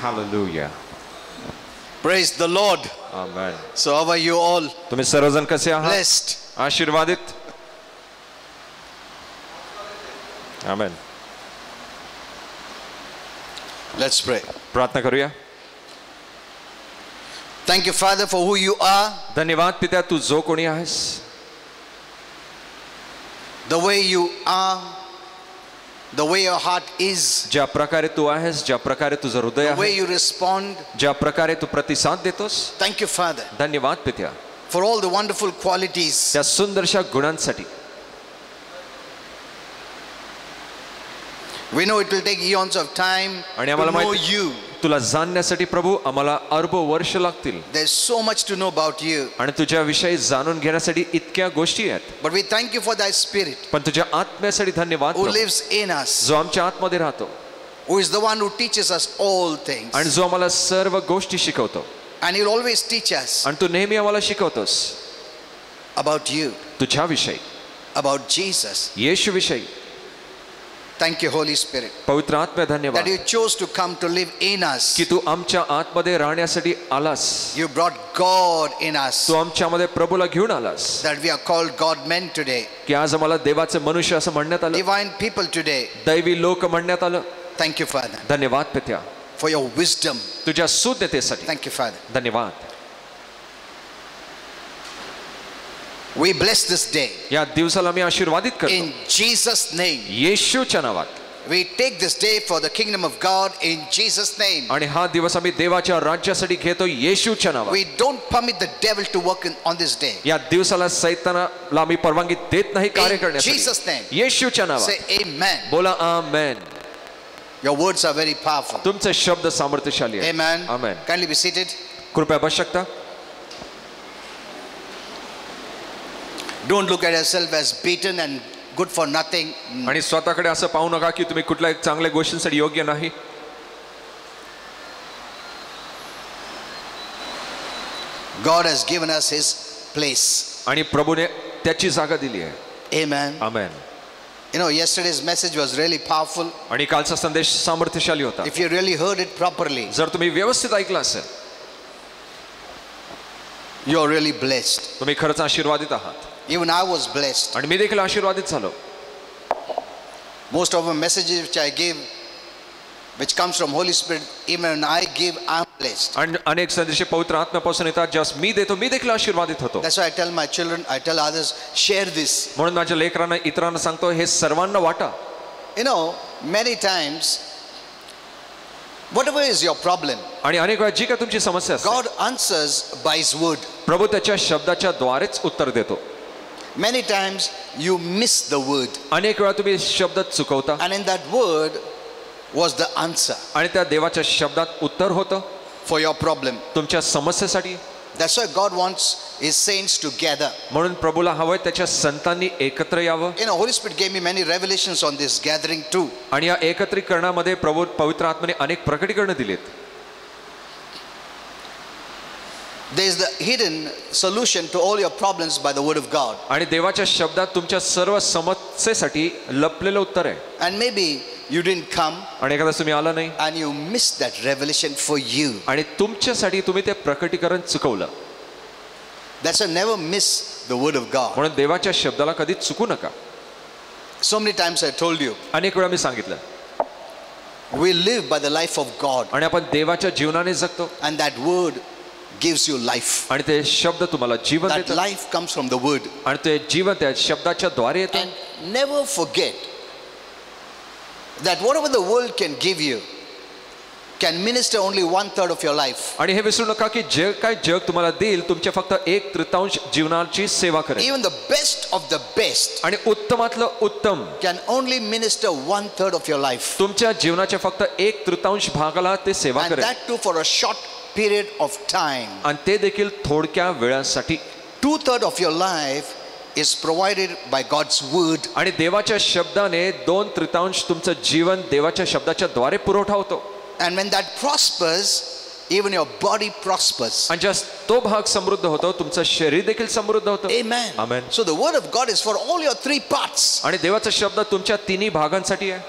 Hallelujah. Praise the Lord. Amen. So how are you all? तुम्ही सर्वजण कसे आहात? Blessed. आशीर्वादित. Amen. Let's pray. प्रार्थना करूया. Thank you, Father, for who you are. धन्यवाद पित्या, तू जो कोणी आहेस, the way you are, the way your heart is, ज्या प्रकारे तू आहेस, ज्या प्रकारे तुझं हृदय the way आहे, you respond. ज्या प्रकारे तू प्रतिसाद देतोस. Thank you, Father, धन्यवाद पित्या, for all the wonderful qualities. त्या सुंदरशा गुणांसाठी. We know it will take eons of time आणि to आम्हाला know माहिती, you. तुला जाणण्यासाठी प्रभू आम्हाला अरब वर्ष लागतील. There's so much to know about you. आणि तुझ्या विषयी जाणून घेण्यासाठी इतक्या गोष्टी आहेत. But we thank you for thy spirit पण तुझ्या आत्म्यासाठी धन्यवाद who Prabhu, lives in us, जो आमच्या आतमध्ये राहतो who is the one who teaches us all things. आणि जो आम्हाला सर्व गोष्टी शिकवतो. And he'll always teach us आणि तू नेहमी आम्हाला शिकवतोस about you, तुझ्या विषयी, about Jesus. येशू विषयी. Thank you, Holy Spirit, पवित्र आत्म्या, that धन्यवाद you chose to come to live in us. की तू आमच्या आतमध्ये राहण्यासाठी आलास. You brought God in us, तू आमच्यामध्ये प्रभूला घेऊन आलास, that we are called God men today, की आज आम्हाला देवाचे मनुष्य असं म्हणण्यात आलं, divine people today. दैवी लोक म्हणण्यात आलं. Thank you, Father, धन्यवाद पित्या, for your wisdom. तुझ्या सुज्ञतेसाठी. Thank you, Father. धन्यवाद. We bless this day या दिवसाला मी आशीर्वादित करतो in Jesus' name. येशूच्या नावात. We take this day for the kingdom of God in Jesus' name. आणि हा दिवस आम्ही देवाच्या राज्यासाठी घेतो येशूच्या नावात. We don't permit the devil to work on this day. या दिवसाला सैतानाला आम्ही परवानगी देत नाही कार्य In करण्यासाठी. Jesus' name. येशूच्या नावात. Say amen. बोला आमेन. Your words are very powerful. तुमचे शब्द सामर्थ्यशाली आहेत. Amen. Amen. Kindly be seated. कृपया बस शकता. Don't look at yourself as beaten and good for nothing. आणि स्वतःकडे असं पाहू नका की तुम्ही कुठल्या चांगल्या गोष्टींसाठी योग्य नाही. God has given us his place. आणि प्रभूने त्याची जागा दिली आहे. Amen. Amen. You know, yesterday's message was really powerful. आणि कालचा संदेश सामर्थ्यशाली होता. If you really heard it properly, जर तुम्ही व्यवस्थित ऐकला असेल, you are really blessed. तुम्ही खरंच आशीर्वादित आहात. Even I was blessed. आणि मी देखील आशीर्वादित झालो. Most of the messages which I give, which comes from Holy Spirit, even when I give, I'm blessed. आणि अनेक संदेश पवित्र आत्म्यापासून येतात, ज्यास मी देतो, मी देखील आशीर्वादित होतो. That's why I tell my children, I tell others, share this. म्हणून माझ्या लेकरांना, इतरांना सांगतो, हे सर्वांना वाटा. You know, many times, whatever is your problem, आणि अनेक वेळा जी काय तुमची समस्या असते, God answers by his word. प्रभू त्याच्या शब्दाच्या द्वारेच उत्तर देतो. Many times you miss the word, अनेक वेळा तुम्ही शब्द चुकवता, and in that word was the answer आणि त्या देवाच्या शब्दात उत्तर होतं for your problem. तुमच्या समस्येसाठी. That's why God wants his saints to gather. म्हणून प्रभूला हवंय त्याच्या संतांनी एकत्र यावं. You know, Holy Spirit gave me many revelations on this gathering too. आणि या एकत्रीकरणामध्ये प्रभू पवित्र आत्म्याने अनेक प्रकटीकरण दिलेत. There is the hidden solution to all your problems by the word of God. आणि देवाच्या शब्दात तुमच्या सर्व समस्येसाठी लपलेलं उत्तर आहे. And maybe you didn't come आणि एखादा तुम्ही आला नाही and you missed that revelation for you. आणि तुमच्यासाठी तुम्ही ते प्रकटीकरण चुकवलं. That's why never miss the word of God. म्हणून देवाच्या शब्दाला कधी चुकू नका. So many times I told you, अनेक वेळा मी सांगितलं, we live by the life of God, आणि आपण देवाच्या जीवनाने जगतो, and that word gives you life. आणि ते शब्द तुम्हाला जीवन That देतात, life comes from the word. आणि ते जीवन त्या शब्दाच्या द्वारे येतं. And never forget that whatever the world can give you can minister only 1/3 of your life. आणि हे विसरू नका की जे काय जग तुम्हाला देईल, तुमच्या फक्त 1/3 जीवनाची सेवा करेल. Even the best of the best आणि उत्तमातलं उत्तम can only minister 1/3 of your life. तुमच्या जीवनाच्या फक्त 1/3 भागाला ते सेवा And करेल, that too for a short period of time. आणि ते देखील थोडक्या वेळासाठी. 2/3 of your life is provided by God's word. आणि देवाच्या शब्दाने 2/3 तुमचं जीवन देवाच्या शब्दाच्या द्वारे पुरवठा होतो. And when that prospers, even your body prospers. आणि ज्या तो भाग समृद्ध होतो, तुमचं शरीर देखील समृद्ध होतं. Amen. Amen. So the word of God is for all your 3 parts. आणि देवाचा शब्द तुमच्या 3 भागांसाठी आहे.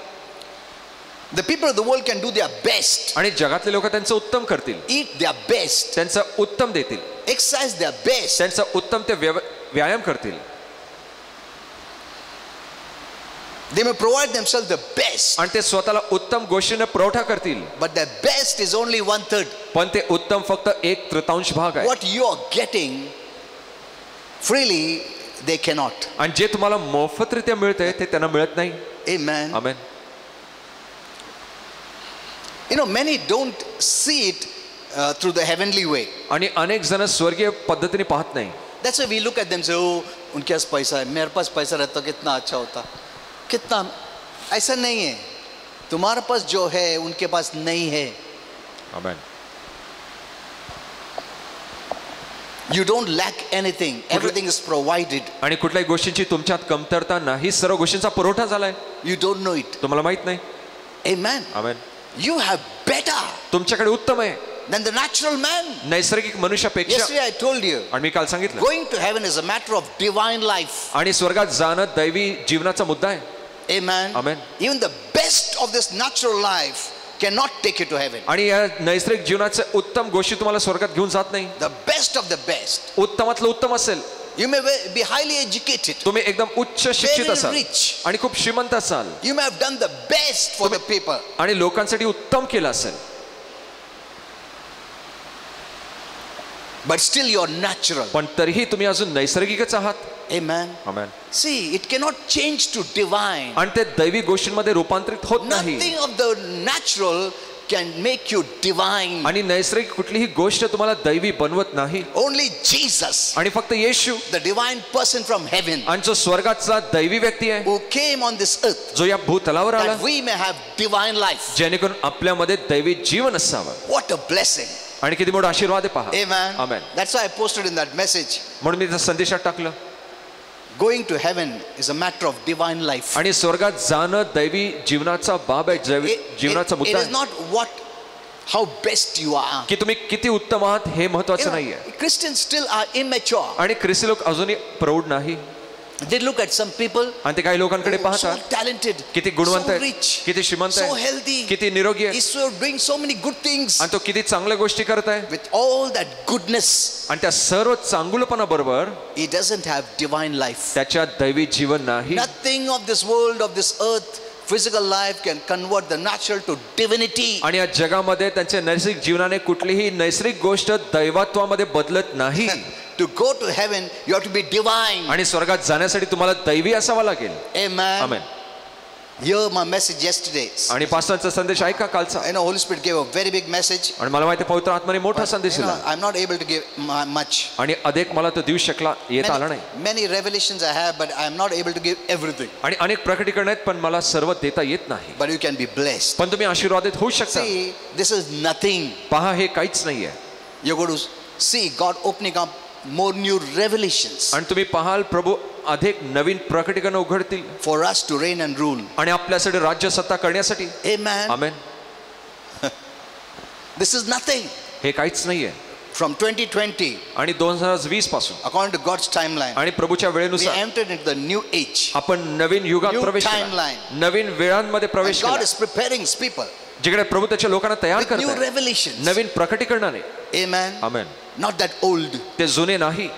The people of the world can do their best, आणि जगातले लोक त्यांचं उत्तम करतील, eat their best, त्यांचं उत्तम देतील, exercise their best. त्यांचं उत्तम ते व्यायाम करतील, They may provide themselves the best, आणि ते स्वतःला उत्तम गोष्टीने पुरवठा करतील, but their best is only 1/3. पण ते उत्तम फक्त 1/3 भाग आहे. What you are getting freely, they cannot. आणि जे तुम्हाला मोफतरित्या मिळते ते त्यांना मिळत नाही. Amen. Amen. You know, many don't see it through the heavenly way. आणि अनेक जण स्वर्गीय पद्धतीने पाहत नाही. That's why we look at them and say, oh, उनके पास पैसा है, मेरे पास पैसा रहता कितना अच्छा होता. कितना, ऐसा नहीं है. तुम्हारे पास जो है उनके पास नहीं है. आमेन. You don't lack anything. Everything is provided. आणि कुठल्याही गोष्टींची तुमच्यात कमतरता नाही, सर्व गोष्टींचा पुरवठा झालाय. You don't know it. तुम्हाला माहित नाही. Amen. Amen. You have better तुमच्याकडे उत्तम आहे than the natural man. नैसर्गिक मनुष्यापेक्षा. Yesterday I told you, आणि मी काल सांगितलं, going to heaven is a matter of divine life. आणि स्वर्गात जाणं दैवी जीवनाचा मुद्दा आहे. Amen. Amen. Even the best of this natural life cannot take you to heaven. आणि या नैसर्गिक जीवनाचे उत्तम गोष्टी तुम्हाला स्वर्गात घेऊन जात नाही. The best of the best. उत्तमातलं उत्तम असेल, You may be highly educated, तुम्ही एकदम उच्च शिक्षित very असाल rich. आणि खूप श्रीमंत असाल, You may have done the best for the people, आणि लोकांसाठी उत्तम केलं असेल, but still you are natural. पण तरीही तुम्ही अजून नैसर्गिकच आहात. Amen. Amen. See, it cannot change to divine. आणि ते दैवी गोष्टींमध्ये रूपांतरित होत नाही. Nothing of the natural can make you divine. आणि नैसर्गिक कुठलीही गोष्ट तुम्हाला दैवी बनवत नाही. Only Jesus, आणि फक्त येशू, the divine person from heaven, आणि जो स्वर्गाचा दैवी व्यक्ती आहे, who came on this earth जो या भूतलावर आला, that we may have divine life. जेणेकरून आपल्यामध्ये दैवी जीवन असावं. What a blessing. आणि किती मोठा आशीर्वाद आहे पहा. Amen. Amen. That's why I posted in that message. म्हणून मी त्या संदेशात टाकलं, Going to heaven is a matter of divine life. आणि स्वर्गात जाणं दैवी जीवनाचा बाब आहे, दैवी जीवनाचा It मुद्दा is आहे. not how best you are. की तुम्ही किती उत्तम आहात हे महत्वाचं नाहीये. Christians still are immature. आणि ख्रिस्ती लोक अजूनही प्रौढ नाही. They look at some people, आणि ते काही लोकांकडे so पाहतात, talented, किती गुणवंत so आहेत, rich, किती श्रीमंत so आहे, healthy, किती निरोगी आहे, is so doing so many good things. आणि तो किती चांगल्या गोष्टी करत आहे. With all that goodness, आणि त्या सर्व चांगुलपणा बरोबर he doesn't have divine life. त्याच्यात दैवी जीवन नाही. Nothing of this world, of this earth, physical life can convert the natural to divinity. आणि या जगामध्ये त्यांच्या नैसर्गिक जीवनाने कुठलीही नैसर्गिक गोष्ट दैवत्वामध्ये बदलत नाही. To go to heaven, you have to be divine. आणि स्वर्गात जाण्यासाठी तुम्हाला दैवी असावा लागेल. Amen. Amen. Hear my message yesterday. आणि पास्टरचा संदेश ऐका कालचा. I know Holy Spirit gave a very big message. आणि मला माहिती आहे पवित्र आत्म्याने मोठा संदेश You know, दिला, I'm not able to give much. आणि अधिक मला तो देऊ शकला येता आला नाही. Many revelations I have, but I'm not able to give everything. आणि अनेक प्रकटीकरण आहेत, पण मला सर्व देता येत नाही. But you can be blessed. पण तुम्ही आशीर्वादित होऊ शकता. See, this is nothing. पहा, हे काहीच नाहीये. You're going to see God opening up more new revelations आणि तुम्ही पाहाल प्रभू अधिक नवीन प्रकटीकरण उघडतील for us to reign and rule. आणि आपल्यासाठी राज्य सत्ता करण्यासाठी. Amen. Amen. This is nothing. हे काहीच नाहीये. From 2020, आणि 2020 पासून according to God's timeline, आणि प्रभूच्या we वेळेनुसार entered into the new age. आपण नवीन युगात New प्रवेश केला. timeline. नवीन वेळांमध्ये And प्रवेश God केला, is preparing His people जिकडे प्रभू त्याच्या लोकांना तयार with new करतात revelations. Naveen प्रकटीकरणाने. Amen. Amen. Not that old, ते जुने नाही,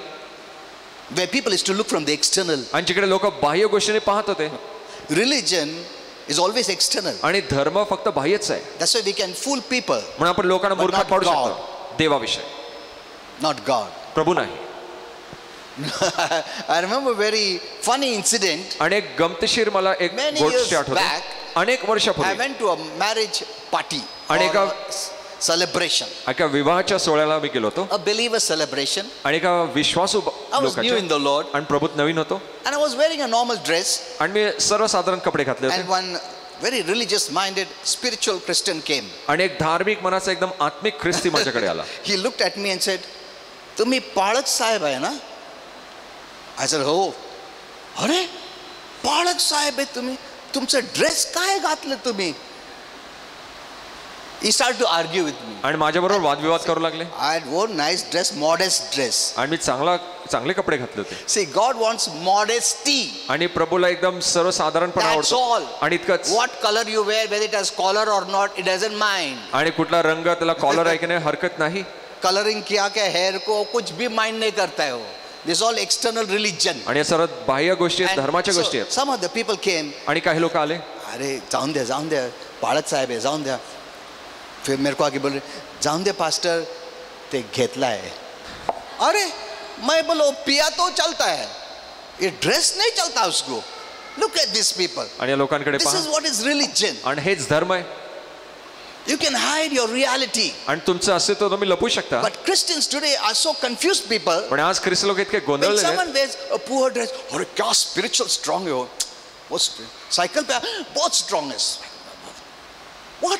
where people used to look from the external. आणि जिकडे लोक बाह्य गोष्टीने पाहत होते. Religion is always external. आणि धर्म फक्त बाह्यच आहे. That's why we can fool people, म्हणून आपण लोकांना But मूर्खात not पाडू God. शकतो. देवाविषयी, not God. प्रभू नाही. I remember a very funny incident. आणि एक गमतीशीर मला एक Many गोष्ट years आठवते. back, अनेक I वर्षापूर्वी went to a marriage party or आणि एका a celebration, एका विवाहाच्या सोहळ्याला मी गेलो होतो. a believer celebration. आणि एका विश्वासू I was new in the Lord, आणि प्रभूत नवीन होतो. and I was wearing a normal dress, आणि मी सर्वसाधारण कपडे घातले and होते. one very religious minded spiritual Christian came. आणि एक धार्मिक मनाचा एकदम आत्मिक ख्रिस्ती माझ्याकडे आला. He looked at me and said, तुम्ही पाळक साहेब आहे ना? I said, हो. अरे पाळक साहेब आहे तुम्ही, तुमचं ड्रेस काय घातलं तुम्ही? He started to argue with me. आणि माझ्याबरोबर वादविवाद करू लागले. I had worn nice dress, modest dress. आणि मी चांगले कपडे घातले होते. See, God wants modesty. आणि प्रभूला एकदम सर्वसाधारणपणा That's आवडतो. all. आणि इतकंच. What color you wear, whether it has collar or not, it doesn't mind. आणि कुठला रंग त्याला कॉलर आहे की नाही हरकत नाही. Coloring किया क्या hair को कुछ भी mind नहीं करता है वो. This is all external religion. आणि या सर्व बाह्य गोष्टी आहेत, And धर्माच्या गोष्टी so, आहेत. some of the people came. आणि काही लोक आले. अरे जाऊन द्या पाळत साहेब आहे जाऊन द्या. फिर मेरे को आगे बोल रहे जाऊन दे पास्टर ते घेतला है. अरे मैं बोलो पिया तो चलता है, ये ड्रेस नहीं चलता उसको. Look at these people. आणि या लोकांकडे This is पहा. what is religion. आणि हेच धर्म आहे. You can hide your reality. आणि तुमचं अस्तित्व तुम्ही लपवू शकता. But Christians today are so confused people. पण आज ख्रिस्त लोक इतके When गोंधळलेले आहेत. someone wears a poor dress, अरे क्या spiritual strong है वो. साइकिल पे बहुत strong है. What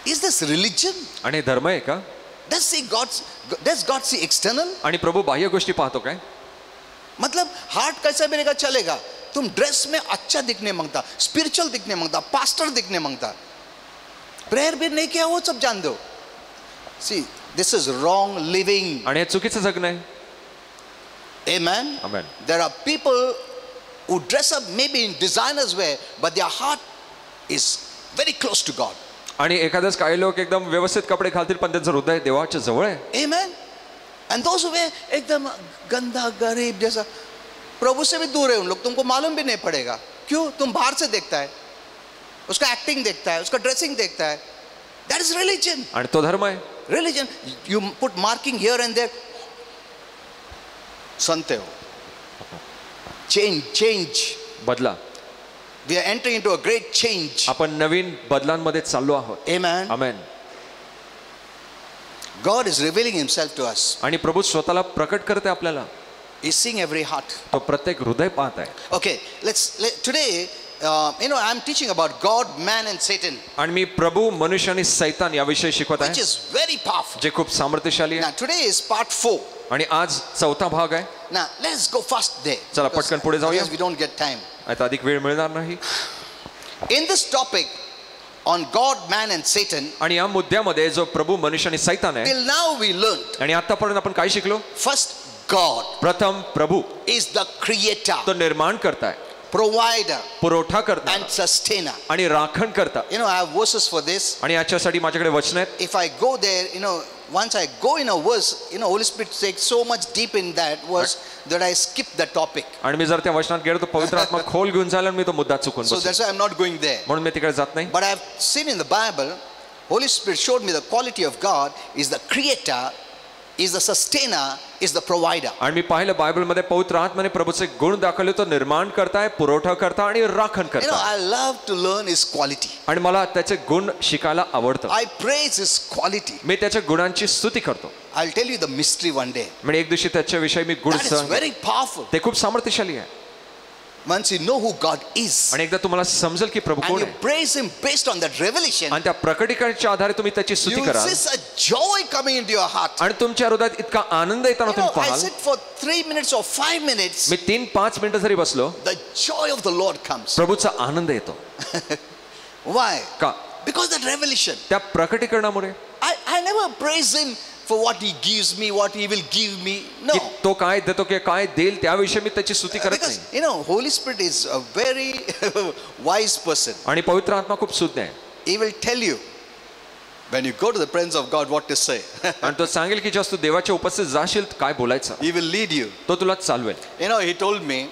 is this religion? आणि हे धर्म आहे का? Does God see external? आणि प्रभू बाह्य गोष्टी पाहतो काय? मतलब हार्ट कैसा भी रहेगा चलेगा. तुम ड्रेस में अच्छा दिखने मांगता, स्पिरिचुअल दिखने मांगता, पास्टर दिखने मांगता, प्रेयर भी नहीं किया वो सब जान दो. See, this is wrong living. आणि हे चुकीचं जगणं आहे. Amen. Amen. There are people who dress up maybe in designer's wear, but their heart is very close to God. आणि एखादच काही लोक एकदम व्यवस्थित कपडे घालतील पण त्यांचं हृदय देवाच्या जवळ आहे. Amen. And those who wear एकदम गंदा गरीब जैसा, प्रभु से भी दूर है उन लोग. तुमको मालूम भी नहीं पड़ेगा. क्यों? तुम बाहर से देखता है, उसका एक्टिंग देखता है, उसका ड्रेसिंग देखता है. That is religion. आणि तो धर्म आहे. Religion, you put marking here and there. सुनते हो. Change. बदला. We are entering into a great change. आपण नवीन बदलांमध्ये चाललो आहोत. Amen. Amen. God is revealing himself to us. आणि प्रभू स्वतःला प्रकट करते आपल्याला. He's seeing every heart. तो प्रत्येक हृदय पाहत आहे. Okay, today I'm teaching about God, man and Satan, आणि मी प्रभू मनुष्य आणि सैतान याविषयी शिकवत which आहे, is very powerful. जे खूप सामर्थ्यशाली Now आहे. today is part 4. आणि आज चौथा भाग आहे. Now let's go fast there. चला पटकन पुढे जाऊया. Otherwise we don't get time. आता अधिक वेळ मिळणार नाही. In this topic on God, man and Satan, आणि या मुद्द्यामध्ये जो प्रभू मनुष्य आणि सैतान आहे, till now we learned आणि आतापर्यंत आपण काय शिकलो? first God प्रथम प्रभू is the creator, तो निर्माण करताय, provider पुरवठा करता and sustainer. आणि राखण करता. I have verses for this. आणि याच्यासाठी माझ्याकडे वचन आहेत. If I go there, once I go in a verse, Holy Spirit takes so much deep in that verse that I skip the topic. आणि मी जर त्या वचनात गेलो तर पवित्र आत्मा खोल घेऊन जाईल आणि मी तो मुद्दा चुकून So बसेल. that's why I'm not going there. म्हणून मी तिकडे जात नाही. But I've seen in the Bible, Holy Spirit showed me the quality of God is the creator, is the sustainer, is the provider. आणि मी पाहिलं बायबलमध्ये पवित्र आत्म्याने प्रभूचे गुण दाखवले, तो निर्माण करताय, पुरवठा करता आणि राखण करता. I love to learn his quality. आणि मला त्याचे गुण शिकायला आवडतं. I praise his quality. मी त्याच्या गुणांची स्तुती करतो. I'll tell you the mystery one day. म्हणजे एक दिवशी त्याच्याविषयी मी गुण That is very powerful. ते खूप सामर्थ्यशाली आहे. Once you know who God is आणि एकदा तुम्हाला समजेल की प्रभू and कोण you आहे praise him based on that revelation, आणि त्या प्रकटीकरणाच्या आधारे तुम्ही त्याची स्तुती you कराल will see a joy coming into your heart. आणि तुमच्या हृदयात इतका आनंद येताना तुम्ही I पाहाल. sit for 3 minutes or 5 minutes, मी 3-5 मिनिटं जरी बसलो, the joy of the Lord comes. प्रभूचा आनंद येतो. Why? का? Because that revelation. त्या प्रकटीकरणामुळे. I never praise him for what he gives me, what he will give me. No. की तो काय देतो की काय देईल त्याविषयी मी त्याची स्तुती करत Because नाही. Holy Spirit is a very wise person. आणि पवित्र आत्मा खूप सुज्ञ आहे. He will tell you when you go to the presence of God what to say. आणि तो सांगेल की जेव्हा तू देवाच्या उपस्थित जाशील काय बोलायचं, He will lead you. तो तुला चालवेल. He told me,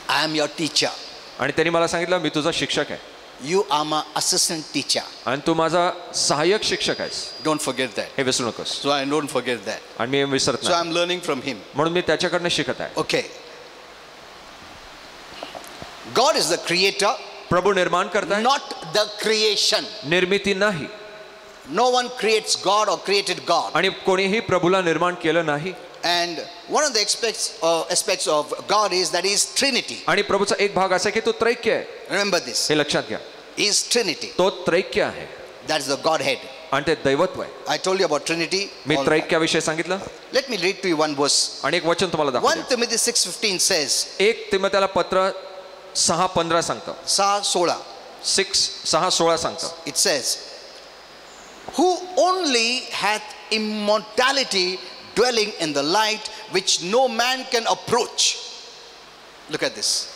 I am your teacher. आणि त्यांनी मला सांगितलं मी तुझा शिक्षक आहे You are my assistant teacher. आणि तू माझा सहाय्यक शिक्षक आहेस. Don't forget that. हे विसरू नकोस. So I don't forget that. आणि मी विसरत So नाही. I'm learning from him. म्हणून मी त्याच्याकडनं शिकत आहे. Okay. God is the creator, प्रभू निर्माण करताय, not the creation. निर्मिती नाही. No one creates God or created God. आणि कोणीही प्रभूला निर्माण केलं नाही. And one of the aspects of God is that he is Trinity. आणि प्रभूचा एक भाग असा आहे की तो त्रैक्य आहे. Remember this. हे लक्षात घ्या. He is Trinity. तो त्रैक्य आहे That is the Godhead. आणि ते दैवत्व आहे. I told you about Trinity. Me all- त्रैक्याविषयी सांगितलं. Let me read to you one verse. आणि एक वचन तुम्हाला 1 दाखवतो. Timothy 6:15 says, 1 तिमोथेला पत्र 6:15 सांगतं. 6:16. 6:16 सांगतं. It says, who only hath immortality dwelling in the light which no man can approach. Look at this.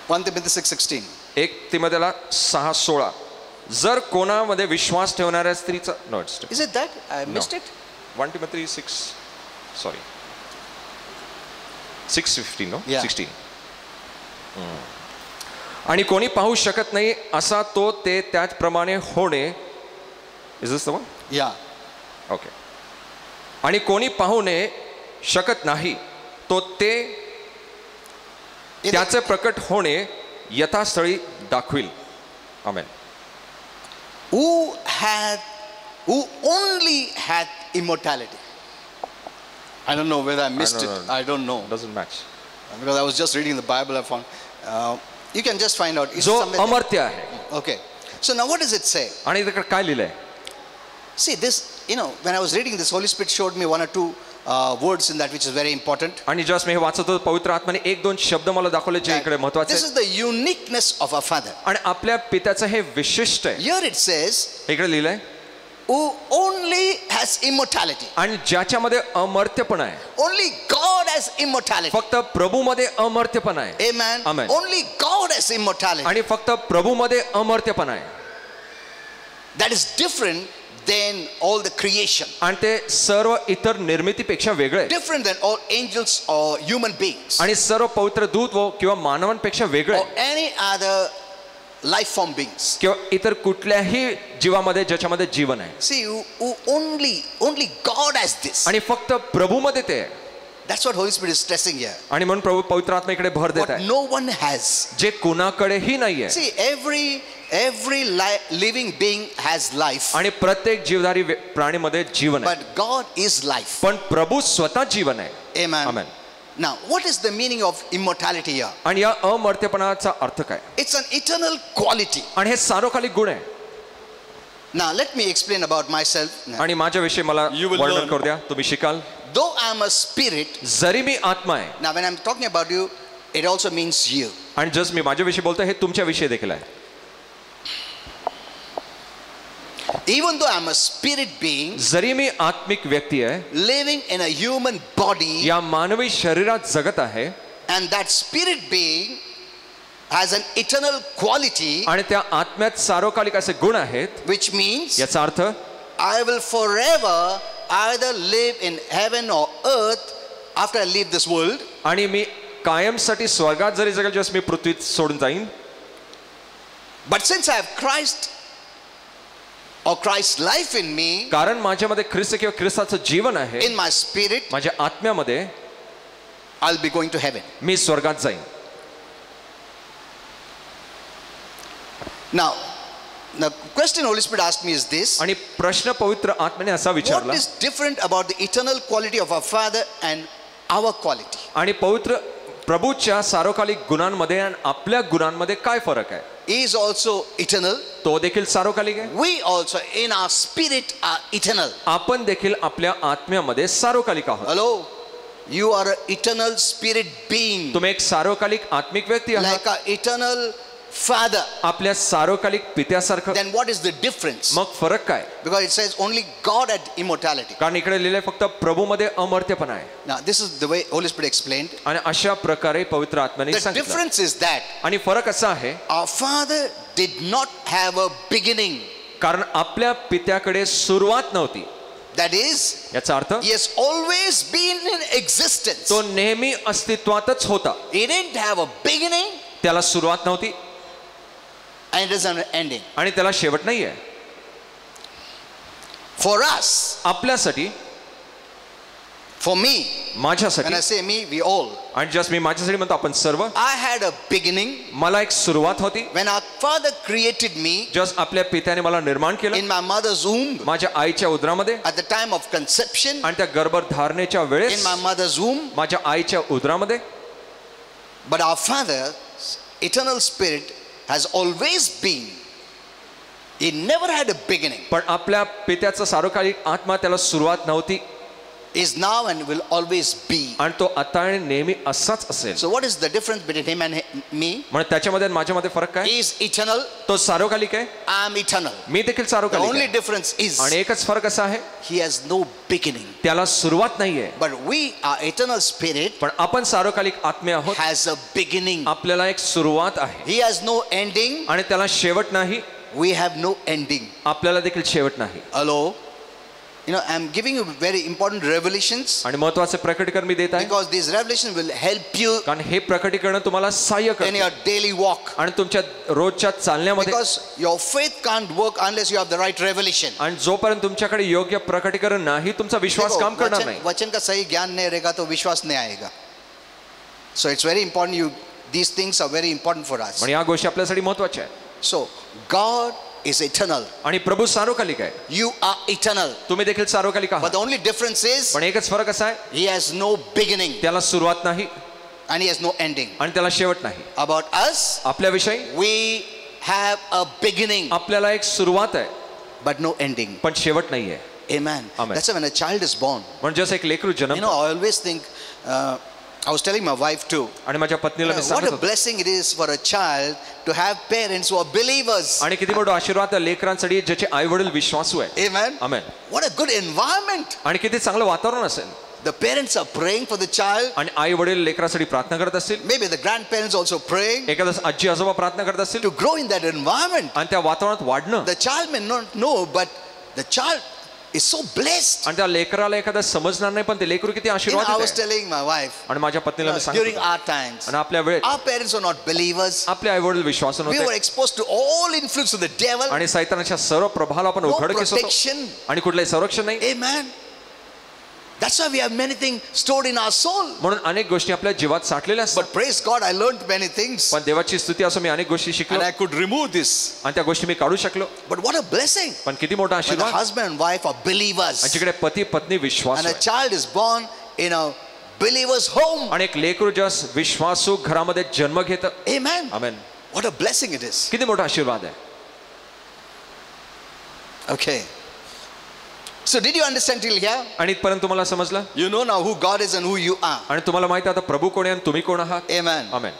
1 Timothy 6:16. 1 तिमोथेला 6:16. जर कोणामध्ये विश्वास ठेवणाऱ्या स्त्रीचा no it's Is it that? I missed it. 1 Timothy 6 sorry 6:15 no Yeah. 16. आणि कोणी पाहू शकत नाही असा तो ते त्याचप्रमाणे होणे. Is this the one? Yeah. Okay. आणि कोणी पाहू नये शकत नाही तो ते त्याचे प्रकट होणे यथास्थळी दाखविल. आमेन. Who only hath immortality. I don't know whether I missed it. I don't know. Doesn't match. Because I was just reading the Bible, I found. You can just find out. It's जो somewhere there. Amartya आहे. Okay. So now what does it say? आणि इकडे काय लिहिलंय? See this, when I was reading this, Holy Spirit showed me one or two words in that which is very important. आणि just मी हे वाचत होतो पवित्र आत्म्याने 1-2 शब्द मला दाखवले जे इकडे महत्त्वाचे This आहेत. is the uniqueness of our Father. आणि आपल्या पित्याचं हे विशिष्ट आहे. Here it says, इकडे लिहिलंय who only has immortality. आणि ज्याच्यामध्ये अमर्त्यपण आहे. Only God has immortality. फक्त प्रभूमध्ये अमर्त्यपण आहे. Amen. Amen. Only God has immortality. आणि फक्त प्रभूमध्ये अमर्त्यपण आहे. That is different than all the creation. आणि ते सर्व इतर निर्मितीपेक्षा वेगळे आहे. Different than all angels or human beings. आणि सर्व पवित्र दूत व किंवा मानवांपेक्षा वेगळे Or आहे. any other life form beings. किंवा इतर कुठल्याही जीवामध्ये ज्याच्यामध्ये जीवन आहे. See, only God has this. आणि फक्त प्रभूमध्ये ते आहे. That's what Holy Spirit is stressing here. आणि म्हणून प्रभू पवित्र आत्मा इकडे भर देत What आहे no one has. जे कुणाकडेही नाहीये. See, every living being has life. आणि प्रत्येक जीवधारी प्राणीमध्ये जीवन आहे. But God is life. पण प्रभू स्वतः जीवन आहे. Amen. Amen. Now, what is the meaning of immortality here? आणि या अमर्त्यपणाचा अर्थ काय? It's an eternal quality. आणि हे सार्वकालिक गुण आहे. Now, let me explain about myself. आणि माझ्याविषयी मला You will वर्णन learn. करू द्या, तुम्ही शिकाल. Though I am a spirit, जरी मी आत्मा आहे. now when I'm talking about you, it also means you. आणि जस्ट मी माझ्याविषयी बोलतो हे तुमच्याविषयी देखील आहे. Even though I'm a spirit being, जरी मी आत्मिक व्यक्ती आहे, living in a human body, या मानवी शरीरात जगत आहे, and that spirit being has an eternal quality, आणि त्या आत्म्यात सार्वकालिक असे गुण आहेत, which means याचा अर्थ I will forever either live in heaven or earth after I leave this world. आणि मी कायमसाठी स्वर्गात जरी जगेल जस्ट मी पृथ्वीत सोडून जाईन. But since I have Christ or Christ's life in me, कारण माझ्यामध्ये ख्रिस्त किंवा ख्रिस्ताचं जीवन आहे, in my spirit, माझ्या आत्म्यामध्ये I'll be going to heaven. मी स्वर्गात जाईन. Now, the question Holy Spirit asked me is this: आणि प्रश्न पवित्र आत्म्याने असा what विचारला, is different about the eternal quality of our Father and our quality? आणि पवित्र प्रभूच्या सार्वकालिक गुणांमध्ये आणि आपल्या गुणांमध्ये काय फरक आहे? He is also eternal. तो देखील सार्वकालिक आहे. We also in our spirit are eternal. आपण देखील आपल्या आत्म्यामध्ये सार्वकालिक आहोत. Hello, you are an eternal spirit being, तुम्ही एक सार्वकालिक आत्मिक व्यक्ती आहात, like an eternal Father. आपल्या सार्वकालिक पित्यासारखं. Then what is the difference? मग फरक काय? Because it says only God had immortality. कारण इकडे लिहिलंय फक्त प्रभूमध्ये अमर्त्यपण आहे. Now this is the way Holy Spirit explained. आणि अशा प्रकारे पवित्र आत्म्याने The सांगितलं. difference is that आणि फरक असा आहे, our Father did not have a beginning. कारण आपल्या पित्याकडे सुरुवात नव्हती. That is, याचा अर्थ He has always been in existence. तो नेहमी अस्तित्वातच होता. He didn't have a beginning त्याला सुरुवात नव्हती and it doesn't have an ending. आणि त्याला शेवट नाहीये. For us, आपल्यासाठी, for me, माझ्यासाठी, when I say me, we all. आणि जस्ट मी माझ्यासाठी म्हणतो आपण सर्व, I had a beginning मला एक सुरुवात होती. when our Father created me just आपल्या पित्याने मला निर्माण केलं in my mother's womb, माझ्या आईच्या उदरामध्ये, at the time of conception, आणि त्या गर्भधारणेच्या in वेळेस my mother's womb. माझ्या आईच्या उदरामध्ये. But our Father, eternal spirit, has always been. He never had a beginning. पण आपल्या पित्याचा सार्वकालिक आत्मा त्याला सुरुवात नव्हती. is now and will always be. आणि तो आता आणि नेहमी असाच असेल. So what is the difference between him and me? म्हणजे त्याच्यामध्ये आणि माझ्यामध्ये फरक काय? He is eternal. तो सार्वकालिक आहे, I am eternal. मी देखील The सार्वकालिक only आहे. difference is आणि एकच फरक असा आहे, he has no beginning. त्याला सुरुवात नाहीये. But we, our eternal spirit, पण आपण सार्वकालिक आत्मे आहोत, has a beginning. आपल्याला एक सुरुवात आहे He has no ending. आणि त्याला शेवट नाही. We have no ending. आपल्याला देखील शेवट नाही. Hello? You know, I'm giving you very important revelations आणि महत्त्वाचे प्रकटीकरण मी देत आहे, because these revelations will help you कारण हे प्रकटीकरण तुम्हाला सहाय्य in करते your daily walk. आणि तुमच्या रोजच्या चालण्यामध्ये. Because your faith can't work unless you have the right revelation. आणि जोपर्यंत तुमच्याकडे योग्य प्रकटीकरण नाही, तुमचा विश्वास देखो, काम करणार नाही. वचन का सही ज्ञान नहीं रहेगा तो विश्वास नहीं आएगा. So it's very important you, these things are very important for us. पण या गोष्टी आपल्यासाठी महत्त्वाच्या आहेत. So God is eternal. आणि प्रभू सार्वकालिक आहे, You are eternal. तुम्ही देखील सार्वकालिक But आहात. the only difference is पण एकच फरक असा आहे, he has no beginning त्याला सुरुवात नाही and he has no ending. आणि त्याला शेवट नाही. About us, आपल्याविषयी we have a beginning आपल्याला एक सुरुवात आहे but no ending. पण शेवट नाहीये. Amen. Amen. That's why when a child is born, म्हणजे जसं एक लेकरू you जन्म, know, I always think, I was telling my wife too, आणि माझ्या पत्नीला मी what सांगत a होतो, blessing it is for a child to have parents who are believers. आणि किती मोठा आशीर्वाद त्या लेकरांसाठी ज्याचे आई वडील विश्वासू आहे. Amen. Amen. What a good environment. आणि किती चांगलं वातावरण असेल. The parents are praying for the child. आणि आई वडील लेकरासाठी प्रार्थना करत असतील, Maybe the grandparents also praying एखादा आजी आजोबा प्रार्थना करत असतील, to grow in that environment. आणि त्या वातावरणात वाढणं. The child may not know, but the child is so blessed. आणि त्या लेकराला एखादा समजणार नाही, पण ते लेकरू किती You know, आशीर्वाद I was आहे. telling my wife, आणि माझ्या पत्नीला मी सांगत during होतो, our times, आणि आपल्या वेळेत our parents were not believers. आपले आई वडील विश्वासू We were नव्हते exposed to all influence of the devil. आणि सैतानाच्या सर्व प्रभावाला आपण No उघडकीस होतो protection. आणि कुठलंही संरक्षण नाही. Amen. That's why we have many things stored in our soul. म्हणून अनेक गोष्टी आपल्या जीवात साठलेल्या असतात. But praise God, I learned many things पण देवाची स्तुती असो, मी अनेक गोष्टी शिकलो and I could remove this. आणि त्या गोष्टी मी काढू शकलो. But what a blessing पण किती मोठा when the आशीर्वाद. husband and wife are believers आणि जिकडे पती पत्नी विश्वास and a child is born in a believer's home. आणि एक लेकरू जस विश्वासू घरामध्ये जन्म घेतं. Amen. Amen. What a blessing it is. किती मोठा आशीर्वाद आहे. Okay. So did you understand till here? आणि इथपर्यंत तुम्हाला समजलं, You know now who God is and who you are. आणि तुम्हाला माहिती आहे आता प्रभू कोण आहे आणि तुम्ही कोण आहात. Amen. Amen.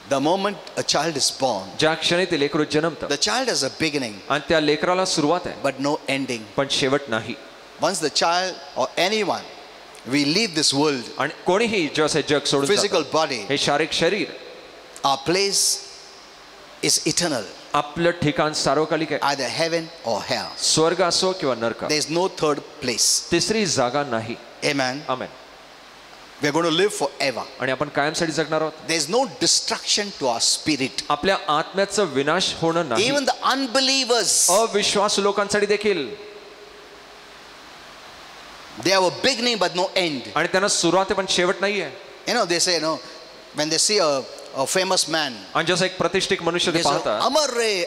The moment a child is born, ज्या क्षणी ते लेकरू जन्मतं the child has a beginning आणि त्या लेकराला सुरुवात आहे but no ending. पण शेवट नाही. Once the child or anyone, we leave this world, आणि कोणीही जस हे जग सोडून physical जातं, body, हे शारीरिक शरीर, our place is eternal, आपलं ठिकाण सार्वकालिक आहे. either heaven or hell. स्वर्ग असो किंवा नरक, There is no third place. तिसरी जागा नाही. Amen. Amen. We are going to live forever. आणि आपण कायमसाठी जगणार आहोत. There is no destruction to our spirit. आपल्या आत्म्याचं विनाश होणं नाही. Even the unbelievers, अविश्वास लोकांसाठी देखील, they have a beginning but no end. आणि त्यांना सुरुवात आहे पण शेवट नाहीये. You know, they say, no, when they see a famous man, आणि जसं एक प्रतिष्ठित मनुष्य they ते say, पाहतात,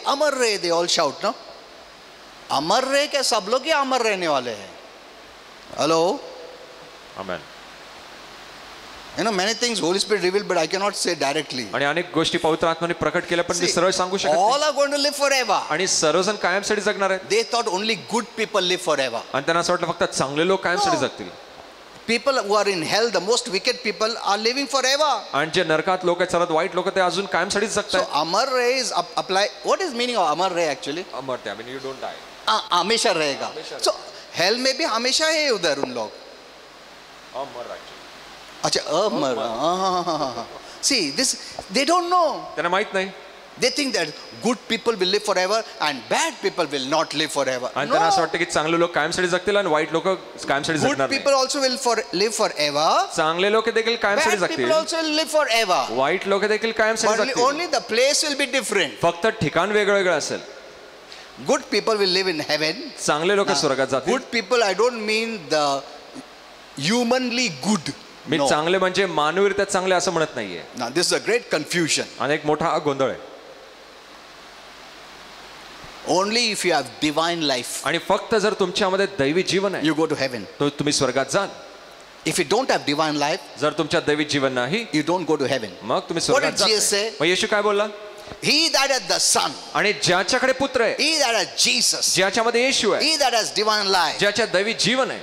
Amar Re, they all shout, no? Amar Re क्या सब लोग ही अमर रहने वाले हैं? Hello? Amen. You know, many things Holy Spirit revealed, but I cannot say directly. आणि अनेक गोष्टी पवित्र आत्म्याने प्रकट केल्या पण मी See, सरळ सांगू शकत all नाही. are going to live forever. आणि सर्वजण कायमसाठी जगणार आहेत. They thought only good people live forever. आणि त्यांना असं वाटलं फक्त चांगले लोक कायमसाठी No. जगतील. People who are in hell, the most wicked people, are living forever. आणि जे नरकात लोक आहेत, सर्वात वाईट लोक, ते अजून कायमसाठीच So जगतात. Amar Re is apply. What is meaning of Amar Re actually? अमरते, I mean you don't die. हमेशा रहेगा. So hell में भी हमेशा है उधर उन लोग. अमर actually. अच्छा अमर. See this, they don't know. त्यांना माहित नाही. They think that good people will live forever and bad people will not live forever. आणि त्यांना असं No. वाटतं की चांगले लोक कायमसाठी जगतील आणि वाईट लोक कायमसाठी Good जगणार people नाही. also will live forever. चांगले लोक देखील कायमसाठी Bad people जगतील, also will live forever. वाईट लोक देखील कायमसाठी Only, जगतील. only the place will be different. फक्त ठिकाण वेगळं वेगळं असेल. Good people will live in heaven. चांगले लोक स्वर्गात जातील. Good people, I don't mean the humanly good. Me No. चांगले म्हणजे मानवीरित्या चांगले असं म्हणत नाहीये. Now this is a great confusion. आणि एक मोठा हा गोंधळ आहे. Only if you have divine life, आणि फक्त जर तुमच्यामध्ये दैवी जीवन आहे you go to heaven. तर तुम्ही स्वर्गात जाल. If you don't have divine life, जर तुमच्यात दैवी जीवन नाही, you don't go to heaven. मग तुम्ही What स्वर्गात did जात Jesus नाही. say? मग येशू काय बोलला? He that has the Son, आणि ज्याच्याकडे पुत्र आहे, he that has Jesus, ज्याच्यामध्ये येशू आहे, he that has divine life, ज्याच्यात दैवी जीवन आहे,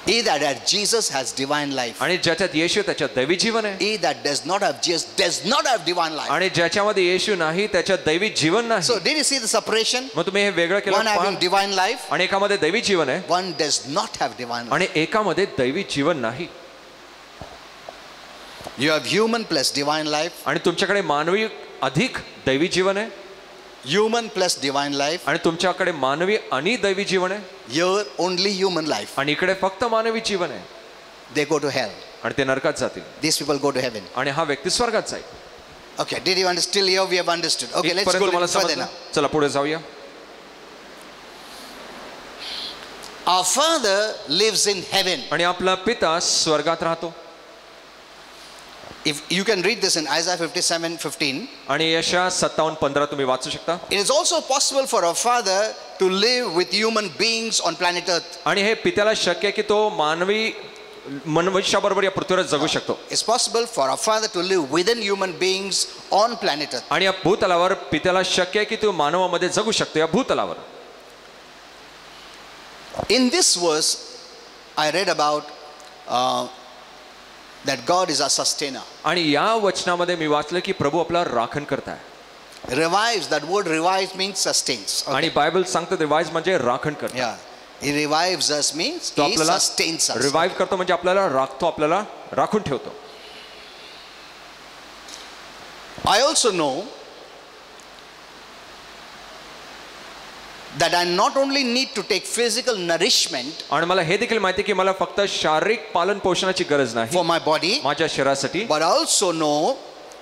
He that has Jesus has divine life. आणि ज्याच्यात येशू त्याच्यात दैवी जीवन आहे. He that does not have Jesus does not have divine life. आणि ज्याच्यामध्ये येशू नाही त्याच्यात दैवी जीवन नाही. So did you see the separation? मग तुम्ही हे वेगळं केलं. One having divine life, आणि एकामध्ये दैवी जीवन आहे one does not have divine life. आणि एकामध्ये दैवी जीवन नाही. You have human plus divine life, आणि तुमच्याकडे मानवी अधिक दैवी जीवन आहे human plus divine life. आणि तुमच्याकडे मानवी आणि दैवी जीवन आहे Here only human life. आणि इकडे फक्त मानवी जीवन आहे. They go to hell. आणि ते नरकात जातील These people go to heaven. आणि हा व्यक्ती स्वर्गात जाईल. Okay, did you understand? Still here we have understood. Okay, let's इथपर्यंत go a तुम्हाला little further समजलं? now. चला पुढे जाऊया. Our Father lives in heaven. आणि आपला पिता स्वर्गात राहतो. If you can read this in Isaiah 57:15. आणि यशा 57:15 तुम्ही वाचू शकता. It is also possible for a father to live with human beings on planet Earth. आणि हे पित्याला शक्य आहे की तो मानवी मनुष्याबरोबर या पृथ्वीवर जगू शकतो. It's possible for a father to live within human beings on planet Earth. आणि या भूतलावर पित्याला शक्य आहे की तो मानवामध्ये जगू शकतो या भूतलावर. In this verse, I read about that God is our sustainer. आणि या वचनामध्ये मी वाचलं की प्रभू आपला राखण करताय. Revives, that word revives means sustains. Okay. आणि बायबल सांगतं रिवाइज म्हणजे राखण करतो. Yeah. He revives us means तो he आपल्याला sustains us. रिवाइव करतो म्हणजे आपल्याला राखतो, आपल्याला राखून ठेवतो. I also know that I not only need to take physical nourishment आणि मला हे देखील माहिती की मला फक्त शारीरिक पालन पोषणाची गरज नाही for my body, माझ्या शरीरासाठी, but I also know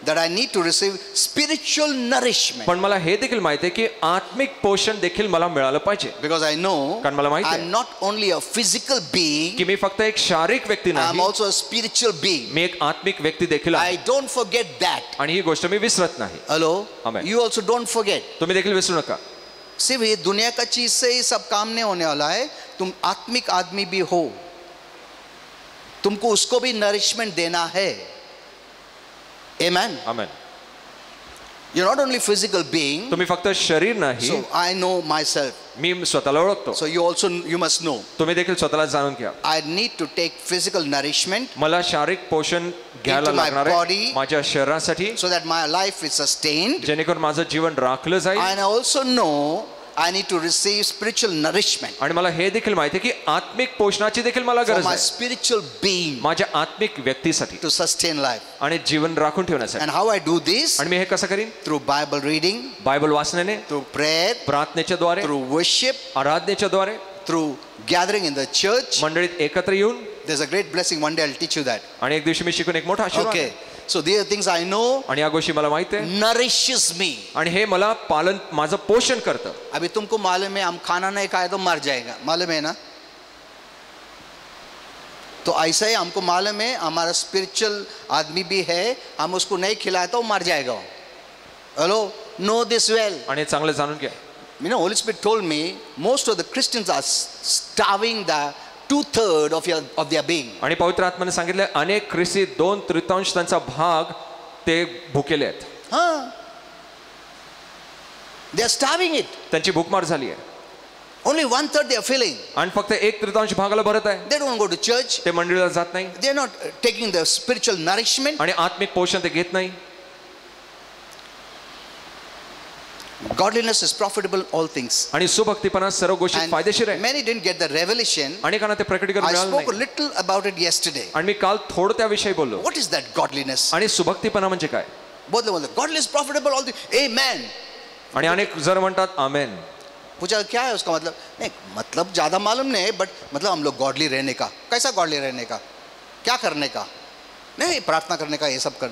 that I need to receive spiritual nourishment. पण मला हे देखील माहिती आहे की आत्मिक पोषण देखील मला मिळालं पाहिजे. Because I know कारण मला माहिती आहे I'm not only a physical being, की मी फक्त एक शारीरिक व्यक्ती I'm नाही, also a spiritual being. मी एक आत्मिक व्यक्ती देखील I आहे. don't forget that. आणि ही गोष्ट मी विसरत नाही. Hello? Amen. You also don't forget. तुम्ही देखील विसरू नका. सिर्फ ये दुनिया का चीज से ही सब काम नहीं होने वाला है. तुम आत्मिक आदमी भी हो, तुमको उसको भी नरिशमेंट देना है. Amen. Amen. You're not only physical being, तुम्ही फक्त शरीर नाही, so I know myself. मी स्वतःला ओळखतो. So you must know. तुम्ही देखील स्वतःला जाणून घ्या. I need to take physical nourishment मला शारीरिक पोषण घ्यायला into my लागणार आहे body, माझ्या शरीरासाठी, so that my life is sustained. जेणेकरून माझं जीवन राखलं जाईल. And I also know I need to receive spiritual nourishment आणि मला हे देखील माहिती आहे की आत्मिक पोषणाची देखील मला for गरज my आहे spiritual being माझ्या आत्मिक व्यक्तीसाठी to sustain life. आणि जीवन राखून ठेवण्यासाठी. And how I do this? आणि मी हे कसं करीन? Through Bible reading, बायबल वाचण्याने, through prayer, प्रार्थनेच्या द्वारे, through worship, आराधनेच्या द्वारे, through gathering in the church. मंडळीत एकत्र येऊन. There's a great blessing. One day I'll teach you that. आणि एक दिवशी मी शिकून एक मोठा आशीर्वाद Okay. आहे. So these are things I know आणि या गोष्टी मला माहिती आहे nourishes me. आणि हे मला पालन माझं पोषण करतं. अभी तुमको मालूम है हम खाना नहीं खाए तो मर जाएगा, मालूम है ना? तो ऐसा ही हमको मालूम है हमारा स्पिरिचुअल आदमी भी है, हम उसको नहीं खिलाए तो मर जाएगा. Hello? Know this well. आणि हे चांगलं जाणून घ्या. You know, Holy Spirit told me most of the Christians are starving the 2/3 of their being. आणि पवित्र आत्म्याने सांगितले अनेक ख्रिस्ती 2/3 त्यांचा भाग ते भुकेले आहेत. They are starving it. त्यांची भूकमार झाली आहे. Only 1/3 they are filling. आणि फक्त 1/3 भागाला भरत आहे. They don't go to church. ते मंडळीला जात नाही They are not taking the spiritual nourishment. आणि आत्मिक पोषण ते घेत नाही. Godliness is profitable in all things. आणि सुभक्तीपणा सर्व गोष्टी And फायदेशीर आहे. many didn't get the revelation. अनेकांना ते प्रकटीकरण I मिळालं spoke a नाही. little about it yesterday. आणि मी काल थोडं त्याविषयी बोललो. What is that godliness? आणि सुभक्तीपणा म्हणजे काय? बोलते godliness is profitable all things. Amen. आणि अनेक जण म्हणतात आमेन. पूछा क्या है उसका मतलब? नहीं, मतलब ज्यादा मालूम नहीं, बट मतलब हम लोग गॉडली रहने का. कैसा गॉडली रहने का? क्या करने का? नहीं, प्रार्थना करने का, ये सब कर.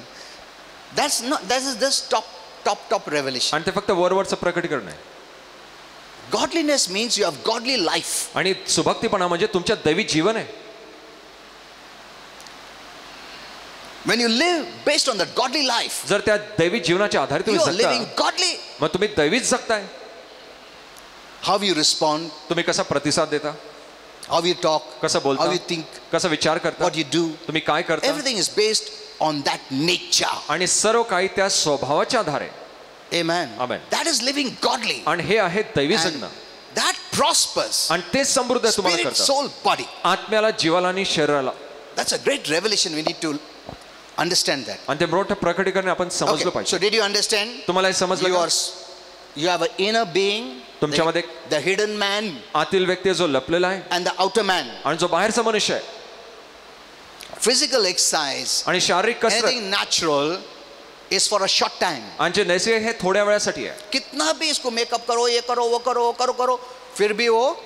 That is this top revelation. आणि ते फक्त वरवरचं प्रकटीकरण आहे. Godliness means you have godly life. आणि सुभक्तीपणा म्हणजे तुमच्या दैवी जीवन आहे. When you live based on that godly life, जर त्या दैवी जीवनाच्या आधारे you तुम्ही are living जगता, godly. मग तुम्ही दैवीच जगताय. How you respond, तुम्ही कसा प्रतिसाद देता, how you talk, कसं बोलता, how you think, कसा विचार करता, what you do, तुम्ही काय करता, everything is based on that nature. आणि सर्व काही त्या स्वभावाच्या आधारे. Amen. Amen. That is living godly. आणि हे आहे दैवी And जगणं. that prospers. आणि ते समृद्ध तुम्हाला Spirit, करतं. soul, body. आत्म्याला, जीवाला आणि शरीराला. That's a great revelation. We need to understand that. आणि ते मोठं प्रकटीकरण आपण समजलं Okay. पाहिजे. So did you understand? तुम्हाला हे समजलं You का? are, you have an inner being, तुमच्यामध्ये the hidden man, आतील व्यक्ती जो लपलेला आहे and the outer man. आणि जो बाहेरचा मनुष्य आहे. Physical exercise, आणि शारीरिक कसरत anything natural is for a short time. आणि जे नैसर्गिक हे थोड्या वेळासाठी आहे. कितना भी इसको मेकअप करो, ये करो, वो करो, वो करो, करो, फिर भी वो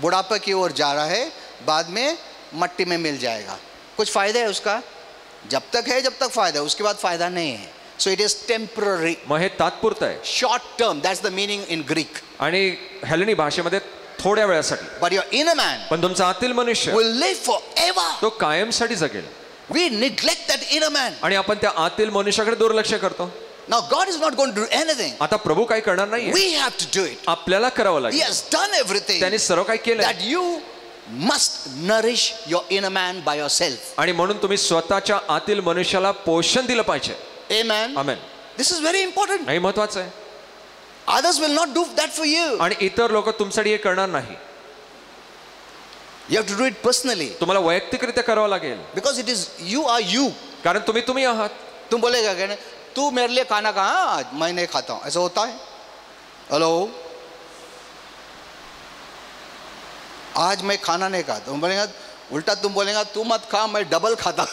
बुढ़ापे की ओर जा रहा है, बाद में मट्टी में मिल जाएगा. कुछ फायदा है उसका? जब तक है जब तक फायदा है, उसके बाद फायदा नहीं है. So it is temporary, मग हे तात्पुरतं आहे. short term. That's the meaning in Greek. आणि हेलेनी भाषेमध्ये थोड्या वेळासाठी. But your inner man पण तुमचा आतील मनुष्य will live forever. तो कायमसाठी जगेल. We neglect that inner man. आणि आपण त्या आतील मनुष्याकडे दुर्लक्ष करतो. Now God is not going to do anything. आता प्रभू काही करणार नाहीये. We have to do it. आपल्याला करावं He लागेल. has done everything. त्याने सर्व काही केलं That you must nourish your inner man by yourself. आणि म्हणून तुम्ही स्वतःच्या आतील मनुष्याला पोषण दिलं पाहिजे. Amen. Amen. This is very important. हे महत्वाचं आहे. Others will not do that for you. आणि इतर लोक तुमच्यासाठी हे करणार नाही. You have to do it personally. तुम्हाला वैयक्तिकरित्या करावं लागेल. Because it is you are you. कारण तुम्ही आहात. तुम बोलेगा क्या? तू मेरे लिए खाना कहाँ? आज मैं नहीं खाता हूँ. ऐसा होता है? हेलो, आज मैं खाना नहीं खाता. तुम बोलेगा, उल्टा तुम बोलेगा तू मत खा, मैं डबल खाता.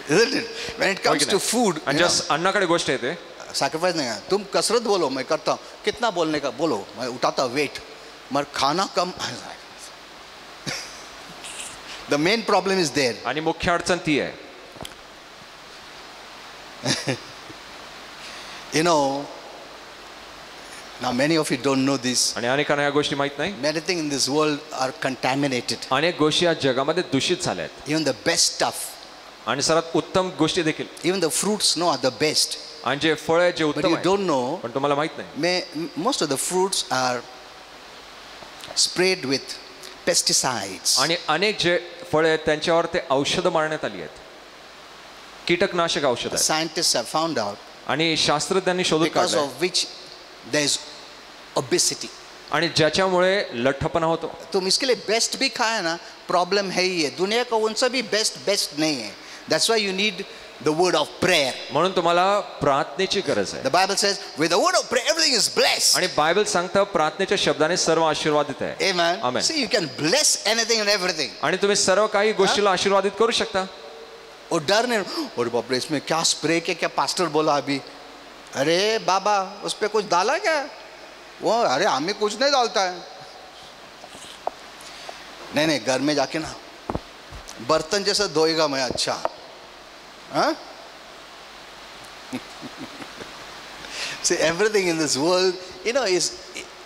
Isn't it? When it comes to food, आणि जस्ट अन्नाकडे गोष्ट येते. सैक्रिफाइस नहीं है. तुम कसरत बोलो, मैं करता हूँ. कितना बोलने का बोलो, मैं उठाता वेट, मगर खाना कम. The main problem is there. आणि मुख्य अडचण ती आहे. You know, now many of you don't know this. आणि अनेकांना या गोष्टी माहित नाही. Many things in this world are contaminated. अनेक गोष्टी या जगामध्ये दूषित झाल्या आहेत. Even the best stuff, आणि सर्वात उत्तम गोष्टी देखील. even the fruits, no, are the best. आणि जे फळ आहे जे But उत्तम you आहे don't know, पण तुम्हाला माहित नाही. most of the fruits are sprayed with pesticides. आणि अनेक जे फळे आहेत त्यांच्यावर ते औषधं मारण्यात आली आहेत. कीटकनाशक औषध The आहेत. scientists have found out आणि शास्त्रज्ञांनी शोधून because काढलं of which there is obesity. आणि ज्याच्यामुळे लठ्ठपणा होतो. तुम इसके लिए बेस्ट भी खाए ना, प्रॉब्लम है ही है. दुनिया का उनसे भी बेस्ट नहीं है. That's why you need the word of prayer. म्हणून तुम्हाला प्रार्थनेची गरज आहे. The Bible says with the word of prayer everything is blessed. आणि बायबल सांगतं प्रार्थनेच्या शब्दाने सर्व आशीर्वादित आहे. Amen. Amen. See, you can bless anything and everything. आणि तुम्ही सर्व काही गोष्टीला आशीर्वादित करू शकता. और डर नहीं, और बाप रे इसमें क्या स्प्रे के, क्या पास्टर बोला अभी. अरे बाबा उस पे कुछ डाला क्या? वो अरे हमें कुछ नहीं डालता है. नहीं घर में जाके ना बर्तन जैसा धोएगा मैं. अच्छा हाँ. See, everything in this world, you know,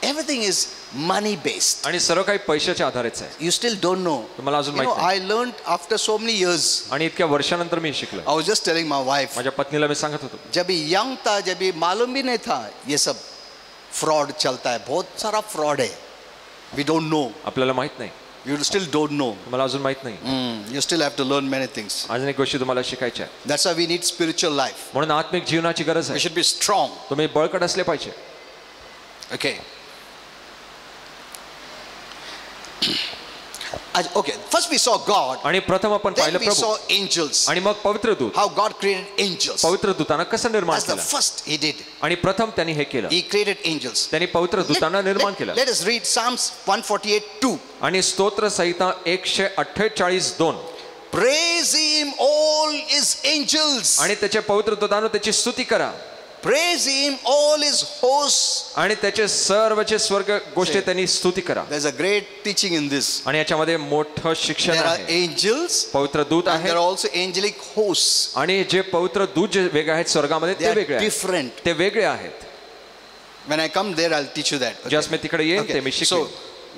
everything is money based. आणि सर्व काही पैशाच्या आधारेच आहे. You still don't know. तुम्हाला अजून You know, माहित नाही. I learned after so many years. आणि इतक्या वर्षानंतर मी शिकलो. I was just telling my wife. माझ्या पत्नीला मी सांगत होतो. जब यंग था, जब मालूम भी नहीं था ये सब फ्रॉड चलता है. बहुत सारा फ्रॉड है. We don't know. आपल्याला माहित नाही. You still don't know. तुम्हाला अजून माहित नाही. You still have to learn many things. अजून एक गोष्टी तुम्हाला शिकायच्या आहेत. That's why we need spiritual life. म्हणून आत्मिक जीवनाची गरज We आहे. should be strong. तुम्ही बळकट असले पाहिजे. Okay. Okay. First we saw God. आणि प्रथम आपण Then पाहिलं we प्रभू. saw angels. आणि मग पवित्र दूत. How God created angels. पवित्र दूतांना कसं निर्माण That's the केलं. first He did. आणि प्रथम त्यांनी हे केलं. He created angels. त्यांनी पवित्र दूतांना निर्माण केलं. Let us read Psalms 148:2. आणि स्तोत्र संहिता 148:2. Praise Him, all His angels. आणि त्याच्या पवित्र दूतांनो त्याची स्तुती करा. Praise Him, all His hosts. आणि त्याचे सर्वचे स्वर्ग गोष्टी त्यांनी स्तुती करा. There's a great teaching in this. आणि याच्यामध्ये मोठं शिक्षण There are आहे. angels. पवित्र दूत And there आहेत are also angelic hosts. आणि जे पवित्र दूत जे वेगळे आहेत स्वर्गामध्ये They ते are वेगळे आहेत. different. ते वेगळे आहेत. When I come there, I'll teach you that. Okay. ज्यास मी तिकडे येईन ते मी So शिकवेन.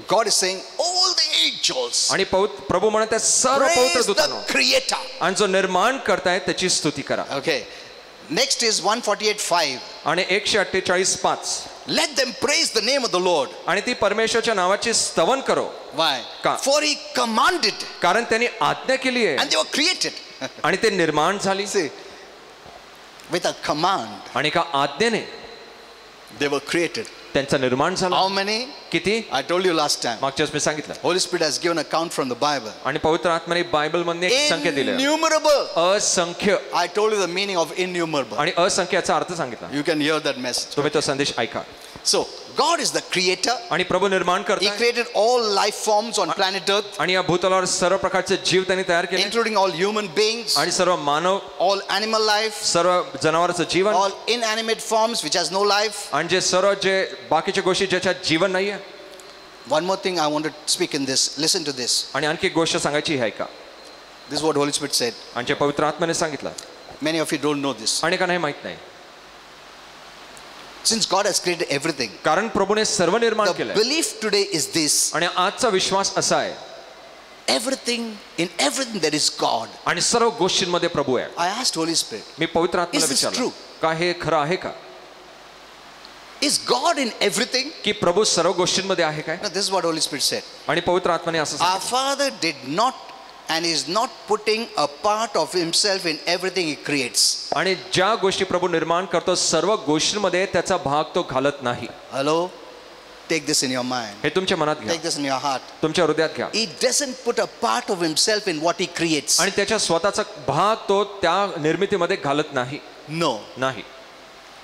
God is saying, all the angels आणि प्रभू म्हणत आहे सर्व पवित्र praise दूतांनो the Creator. आणि जो निर्माण करताय त्याची स्तुती करा. Okay. Next is 148:5. आणि 148:5. Let them praise the name of the Lord. आणि ती परमेश्वराच्या नावाची स्तवन करो. Why? का? For He commanded कारण त्यांनी आज्ञा केली आहे and they were created. आणि ते निर्माण झाली. See, with a command, आणि एका आज्ञेने they were created. त्यांचं निर्माण झालं. How many? किती? I told you last time. मागच्या वेळेस मी सांगितलं. Holy Spirit has given account from the Bible. आणि पवित्र आत्म्याने बायबल मध्ये एक संख्या दिली आहे. Innumerable. असंख्य. I told you the meaning of innumerable. आणि असंख्याचा अर्थ सांगितला. You can hear that message. तुम्ही तो संदेश ऐका. So God is the creator. आणि प्रभू निर्माण He करतात. created all life forms on planet Earth, आणि या भूतलावर सर्व प्रकारचे जीव त्यांनी तयार केले. including all human beings, आणि सर्व मानव, all animal life, सर्व जनावरांचं जीवन, all inanimate forms which has no life. आणि जे सर्व जे बाकीच्या गोष्टी ज्याच्यात जीवन नाहीये. One more thing I want to speak in this. Listen to this. आणि आणखी एक गोष्ट सांगायची आहे का? This is what Holy Spirit said. आणि जे पवित्र आत्म्याने सांगितलं. Many of you don't know this. अनेकांना हे माहित नाही. Since God has created everything, कारण प्रभूने सर्व निर्माण the केलंय. belief today is this: आणि आजचा विश्वास असा आहे. in everything there is God. आणि सर्व गोष्टींमध्ये प्रभू आहे. I asked Holy Spirit, मी पवित्र आत्म्याला Is this विचारलं, true? का हे खरं आहे का? is God in everything? की प्रभू सर्व गोष्टींमध्ये आहे काय? No, this is what Holy Spirit said. आणि पवित्र आत्म्याने असं Our सांगितलं. Father did not and is not putting a part of himself in everything he creates. आणि ज्या गोष्टी प्रभू निर्माण करतो सर्व गोष्टींमध्ये त्याचा भाग तो घालत नाही. Hello? Take this in your mind. हे तुमच्या मनात घ्या, Take this in your heart. तुमच्या हृदयात घ्या. He doesn't put a part of himself in what he creates. आणि त्याच्या स्वतःचा भाग तो त्या निर्मितीमध्ये घालत नाही. No. नाही.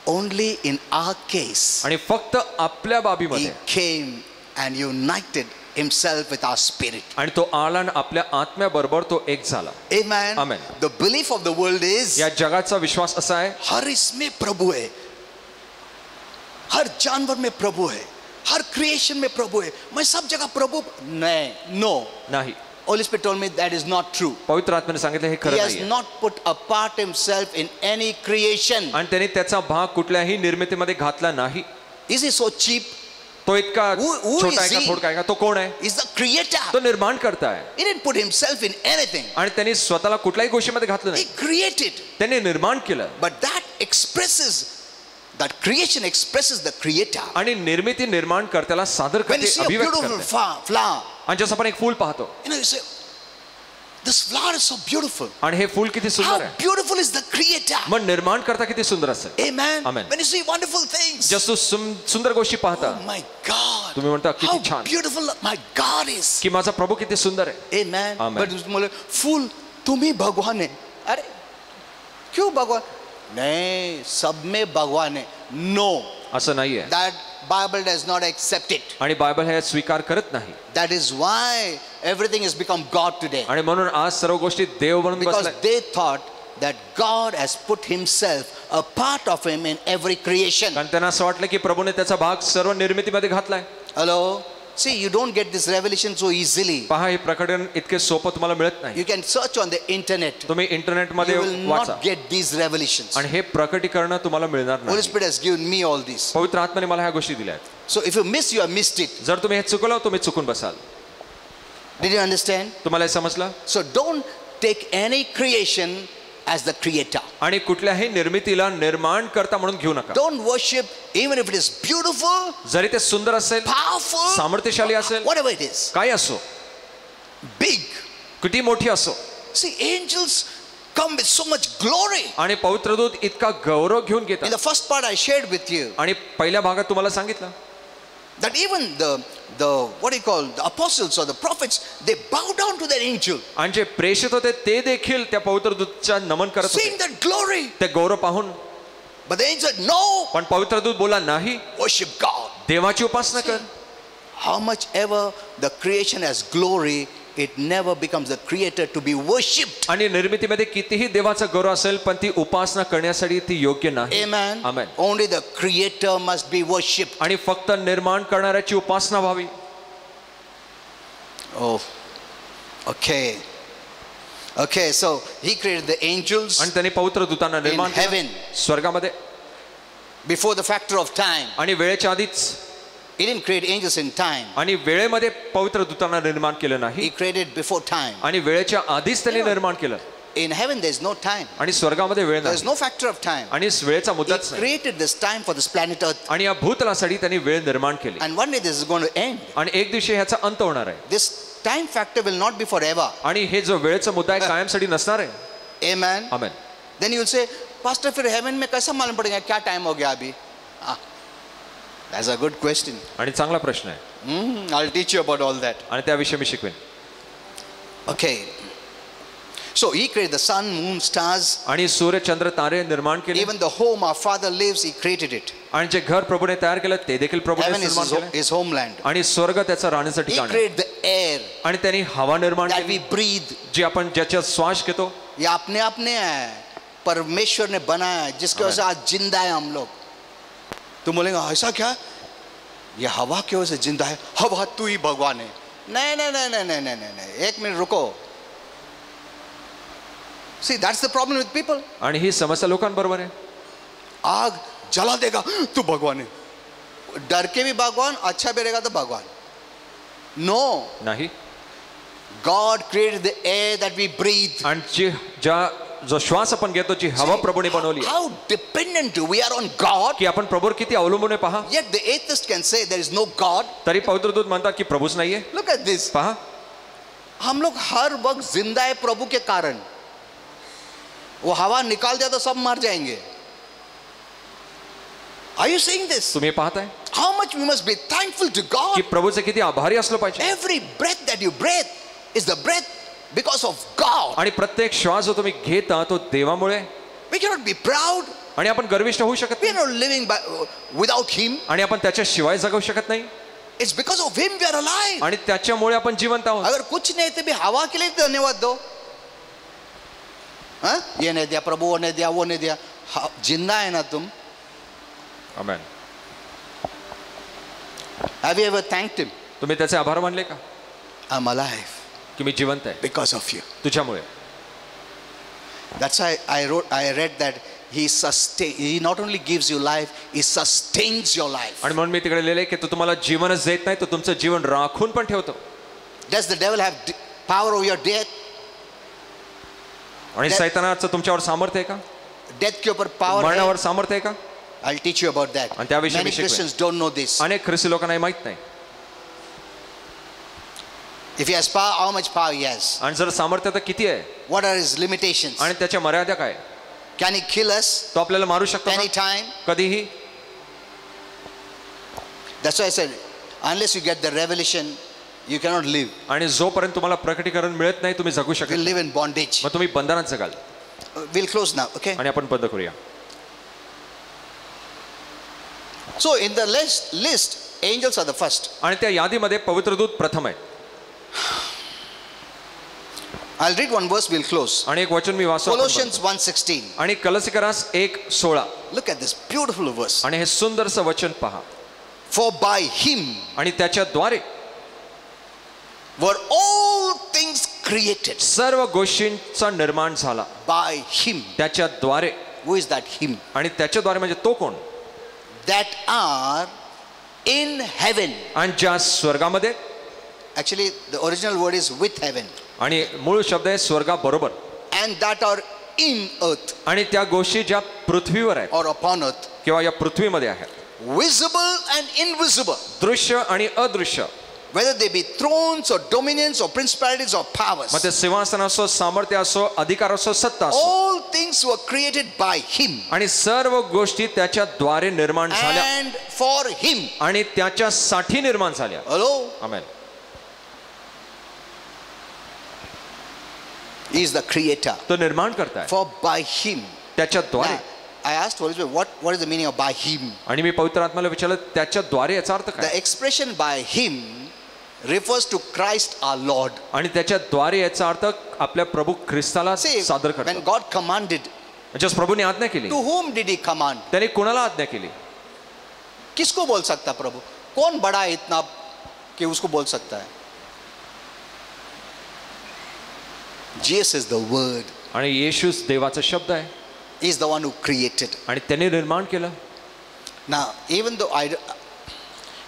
Only in our case, आणि फक्त आपल्या he बाबीमध्ये came and united himself with our spirit. आणि तो आला आणि आपल्या आत्म्याबरोबर तो एक झाला. Amen. Amen. The belief of the world is या जगाचा विश्वास असा आहे, हर इसमें प्रभु है, हर जानवर में प्रभु है, हर क्रिएशन में प्रभु है, मैं सब जगह प्रभु नहीं. No. नाही. Holy Spirit told me that is not true. पवित्र आत्म्याने सांगितलं हे He खरं has नाहीये. not put a part himself in any creation. आणि त्याने त्याचा भाग कुठल्याही निर्मितीमध्ये घातला नाही. Is he so cheap? तो इतका Who छोटा आहे is का he? थोडका आहे का? तो कोण आहे? He's the creator. तो निर्माण करता आहे. He didn't put himself in anything. आणि त्यांनी स्वतःला कुठल्याही गोष्टीमध्ये घातलं He नाही. created. त्याने निर्माण केलं. But that creation expresses the creator. आणि निर्मिती निर्माण करत्याला सादर When you करते, see a अभिव्यक्त beautiful करते. flower, आणि जसं आपण एक फूल पाहतो you say, this flower is so beautiful. आणि हे फूल किती How सुंदर आहे. beautiful is the creator. मग निर्माण करता किती सुंदर असेल. Amen. Amen. When you see wonderful things, जसं सुंदर गोष्टी पाहता oh my God, तुम्ही म्हणता how किती छान beautiful my God is. की माझा प्रभू किती सुंदर आहे. Amen. Amen. But बोले फूल तुम ही भगवान है. अरे क्यों भगवान? नहीं, सब में भगवान है. No, असं नाहीये. that Bible does not accept it. आणि बायबल हे स्वीकार करत नाही. That is why everything has become God today. आणि म्हणून आज सर्व गोष्टी देव बनून Because बसलाय. they thought that God has put himself, a part of him in every creation. कारण त्यांना असं वाटलं की प्रभूने त्याचा भाग सर्व निर्मितीमध्ये घातलाय. Hello? See, you don't get this revelation so easily. पहा हे प्रकटन इतके सोपं तुम्हाला मिळत नाही. You can search on the internet. तुम्ही इंटरनेट मध्ये You will वाचा not get these revelations. आणि हे प्रकटीकरण तुम्हाला मिळणार Holy नाही. Spirit has given me all these. पवित्र आत्म्याने मला ह्या गोष्टी दिल्या आहेत. So if you miss, you have missed it. जर तुम्ही हे चुकलं तुम्ही चुकून बसाल. Did you understand? तुम्हाला हे समजलं. So don't take any creation as the creator. आणि कुठल्याही निर्मितीला निर्माण करता म्हणून घेऊ नका. Don't worship even if it is beautiful, जरी ते सुंदर असेल, powerful, सामर्थ्यशाली असेल, whatever it is, काय असो, big. किती मोठी असो. See, angels come with so much glory. आणि पवित्र दूत इतका गौरव घेऊन In घेतात. the first part I shared with you आणि पहिल्या भागात तुम्हाला सांगितलं that even the what do you call the apostles or the prophets, they bow down to that angel, आणि जे प्रेषित होते ते देखील त्या पवित्र दूतच्या नमन करत seeing होते that glory. ते गौरव पाहून. But the angel said, no, पण पवित्र दूत बोला नाही, worship God. देवाची उपासना कर. How much ever the creation has glory, it never becomes the creator to be worshipped. आणि निर्मितीमध्ये कितीही देवाचा गौरव असेल पण ती उपासना करण्यासाठी ती योग्य नाही. Amen. Amen. Only the creator must be worshipped. आणि फक्त निर्माण करणाऱ्याची उपासना व्हावी. Oh, okay. Okay, so he created the angels आणि त्याने पवित्र दूतांना in निर्माण heaven केलं स्वर्गामध्ये. before the factor of time. आणि वेळेच्या आधीच. He didn't create angels in time. आणि वेळेमध्ये पवित्र दूतांना निर्माण केलं He नाही. created before time. आणि वेळेच्या आधीच त्यांनी निर्माण केलं. In heaven there is no time. आणि स्वर्गामध्ये वेळ There is नाही. no factor of time. आणि वेळेचा He मुद्दाच नाही. created this time for this planet Earth. आणि या भूतलासाठी त्यांनी वेळ निर्माण केली. And one day this is going to end. आणि एक दिवशी ह्याचा अंत होणार आहे. This time factor will not be forever. आणि हे जो वेळेचा मुद्दा आहे कायमसाठी नसणार आहे. Amen. Amen. Then you will say, pastor फिर हेवन में कैसा मालूम पड़ेगा क्या टाइम हो गया अभी? That's a good question. आणि चांगला प्रश्न आहे I'll teach you about all that. आणि त्याविषयी मी शिकवेन. Okay. So he created the sun, moon, stars. आणि सूर्य चंद्र तारे निर्माण केले. Even the home our Father lives, he created it. आणि जे घर प्रभूने तयार केलं ते देखील प्रभूने Heaven is निर्माण केलं. his homeland. आणि स्वर्ग त्याचं राहण्याचं He ठिकाण आहे. created the air आणि त्यांनी हवा निर्माण that केली we breathe. जी आपण ज्याच्यात श्वास घेतो. ये अपने अपने है, परमेश्वर ने बनाया है, जिसकी वजह से आज जिंदा है हम लोग. तुम बोलेंगे ऐसा क्या? ये हवा की वजह से जिंदा है. हवा तू ही भगवान है. नहीं नहीं नहीं नहीं नहीं नहीं नहीं, एक मिनट रुको. See, that's the problem with people. आणि ही समस्या लोकांबरोबर आहे. आग जला देगा तू भगवान है. डर के भी भगवान, अच्छा भी रहेगा तो भगवान. No, नाही. God created the air that we breathe. आणि जो श्वास आपण घेतो जी हवा प्रभूने बनवली आहे, How dependent we are on God. की आपण प्रभूवर किती अवलंबून आहे पहा. Yet the atheist can say there is no God. तरी पवित्र दूत म्हणतात की प्रभूच नाहीये. Look at this. पहा, हम लोग हर वक्त जिंदा है प्रभु के कारण. वो हवा निकाल दिया तो सब मर जाएंगे. Are you seeing this? तुम्ही पाहताय How much we must be thankful to God. की प्रभूचे किती आभारी असलं पाहिजे. Every breath that you breathe is the breath because of God. आणि प्रत्येक श्वास जो तुम्ही घेता तो देवामुळे. We cannot be proud. आणि आपण गर्विष्ठ होऊ शकत We are नाही. not living without Him. आणि आपण त्याच्याशिवाय जगू शकत नाही. It's because of Him we are alive. आणि त्याच्यामुळे आपण जिवंत आहोत. अगर कुछ नहीं तो भी हवा के लिए धन्यवाद दो. हाँ? ये नहीं दिया प्रभु, वो नहीं दिया, वो नहीं दिया. जिंदा है ना तुम. आमेन. Have you ever thanked Him? तुम्ही त्याचे आभार मानले का I'm alive की मी जिवंत आहे because of you. तुझ्यामुळे. That's why I read that He not only gives you life, He sustains your life. आणि म्हणून मी तिकडे लिहिले की तो तुम्हाला जीवनच देत नाही, तो तुमचं जीवन राखून पण ठेवतो. Does the devil have power over your death? आणि सैतानाचं तुमच्यावर सामर्थ्य आहे का? Death के ऊपर power है? मरणावर सामर्थ्य आहे का? I'll teach you about that. आणि त्याविषयी Many मी शिकवेन. Christians don't know this. अनेक ख्रिस्ती लोकांना हे माहित नाही. If He has power, how much power He has? आणि जर सामर्थ्य तर किती आहे What are His limitations? आणि त्याच्या मर्यादा काय? Can He kill us तो आपल्याला मारू शकतो का? anytime? कधीही. That's why I said, unless you get the revelation, you cannot live. आणि जोपर्यंत तुम्हाला प्रकटीकरण मिळत नाही तुम्ही जगू शकत You'll नाही. live in bondage. मग तुम्ही बंधनात जगाल. We'll close now, okay? आणि आपण बंद करूया. So in the list, angels are the first. आणि त्या यादीमध्ये पवित्र दूत प्रथम आहे. I'll read one verse, we'll close. आणि एक वचन मी वाचतो. Colossians 1:16. आणि कलसीकरास 1:16. Look at this beautiful verse. आणि हे सुंदरसं वचन पहा. For by Him आणि त्याच्याद्वारे were all things created. सर्व गोष्टींचा निर्माण झाला. By Him. त्याच्याद्वारे. Who is that Him? आणि त्याच्याद्वारे म्हणजे तो कोण? That are in heaven. आणि ज्या स्वर्गामध्ये. Actually the original word is with heaven. आणि मूळ शब्द आहे स्वर्गाबरोबर. And that are in earth. आणि त्या गोष्टी ज्या पृथ्वीवर आहेत Or upon earth. किंवा या पृथ्वीमध्ये आहेत. Visible and invisible. दृश्य आणि अदृश्य. Whether they be thrones or dominions or principalities or powers. मग ते सिंहासन असो, सामर्थ्य असो, अधिकार असो, सत्ता असो. All things were created by Him. आणि सर्व गोष्टी त्याच्याद्वारे निर्माण झाल्या. And for Him. आणि त्याच्यासाठी निर्माण झाल्या. Hello? Amen. He is the creator. तो निर्माण करताय. For by Him. त्याच्याद्वारे. Now, I asked Holy Spirit, what is the meaning of by Him? आणि मी पवित्र आत्म्याला विचारलं त्याच्याद्वारे याचा अर्थ The काय? expression by Him refers to Christ our Lord. आणि त्याच्याद्वारे याचा अर्थ आपल्या प्रभू ख्रिस्ताला See, सादर when करतो. God commanded, जस प्रभूने आज्ञा केली to whom did He command? त्याने कोणाला आज्ञा केली? किसको बोल सकता प्रभु? कौन बड़ा है इतना कि उसको बोल सकता है? Jesus is the word. आणि येशूच देवाचा शब्द आहे. He is the one who created. आणि त्याने निर्माण केलं. Now, even though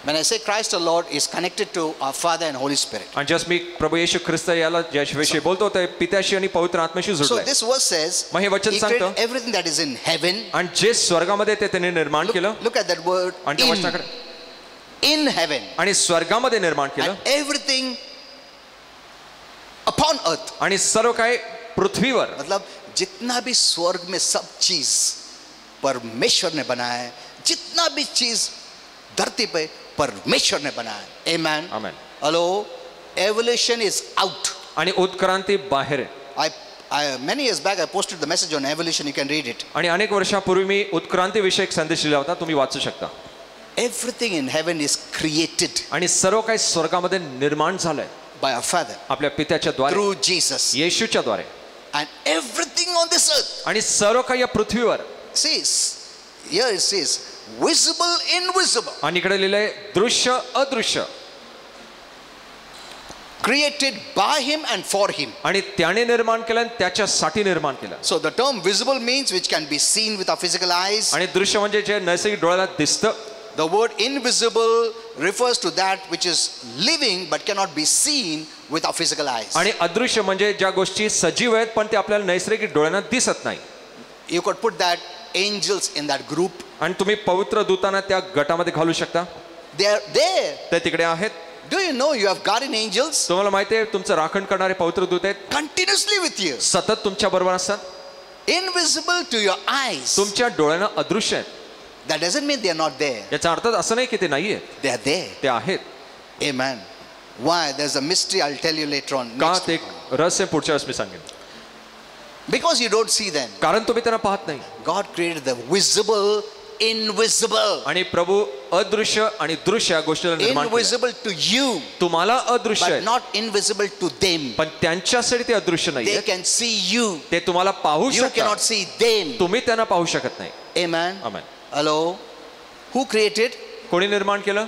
when I say Christ the Lord is connected to our Father and Holy Spirit. आणि जस मी प्रभू येशू ख्रिस्त याला ज्याविषयी बोलतो ते पित्याशी आणि पवित्र आत्म्याशी So जोडलंय. this verse says मग हे वचन He सांगतं created everything that is in heaven. आणि जे स्वर्गामध्ये ते त्याने निर्माण केलं. Look at that word. आणि त्या वचनाकडे. In heaven. आणि स्वर्गामध्ये निर्माण केलं. And everything upon earth. आणि सर्व काही पृथ्वीवर. मतलब जितना भी स्वर्ग में सब चीज परमेश्वर ने बनाया है, जितना भी चीज धरती पे परमेश्वर ने बनाया है. Amen. Amen. Hello, evolution is out. आणि उत्क्रांती बाहेर आहे. Many years back I posted the message on evolution. You can read it. आणि अनेक वर्षापूर्वी मी उत्क्रांती विषयक संदेश लिहिला होता, तुम्ही वाचू शकता. Everything in heaven is created आणि सर्व काही स्वर्गामध्ये निर्माण झालंय by our Father आपल्या पित्याच्या द्वारे, through Jesus. येशूच्या द्वारे. And everything on this earth, आणि सर्व काही या पृथ्वीवर, says, here it says, visible, invisible, आणि इकडे लिहिलंय दृश्य अदृश्य, created by him and for him. आणि त्याने निर्माण केलं आणि त्याच्यासाठी निर्माण केलं. So the term visible means which can be seen with our physical eyes. आणि दृश्य म्हणजे जे नैसर्गिक डोळ्याला दिसतं. The word invisible refers to that which is living but cannot be seen with our physical eyes. आणि अदृश्य म्हणजे ज्या गोष्टी सजीव आहेत पण ते आपल्याला नैसर्गिक डोळ्यांना दिसत नाही. You could put that angels in that group. आणि तुम्ही पवित्र दूतांना त्या गटामध्ये घालू शकता. They are there. ते तिकडे आहेत. Do you know you have guardian angels तुम्हाला माहिती आहे तुमचं राखण करणारे पवित्र दूत आहेत, continuously with you, सतत तुमच्या बरोबर असतात. invisible to your eyes. तुमच्या डोळ्यांना अदृश्य आहेत. That doesn't mean they are not there. याचा अर्थ असं नाही की ते नाही आहेत, They are there. ते आहेत. Amen. Why? There's a mystery I'll tell you later on. का Next ते week. रहस्य पुढच्या वेळेस मी सांगेन. Because you don't see them. कारण तुम्ही त्यांना पाहत नाही. God created the visible, invisible. आणि प्रभू अदृश्य आणि दृश्य या गोष्टीला निर्माण केलं. Invisible to you, तुम्हाला अदृश्य but आहे, not invisible to them. पण त्यांच्यासाठी ते अदृश्य They नाहीये. can see you. ते तुम्हाला पाहू You शकतात, cannot see them. तुम्ही त्यांना पाहू शकत नाही. Amen. Amen. Hello. Who created? कोणी निर्माण केलं?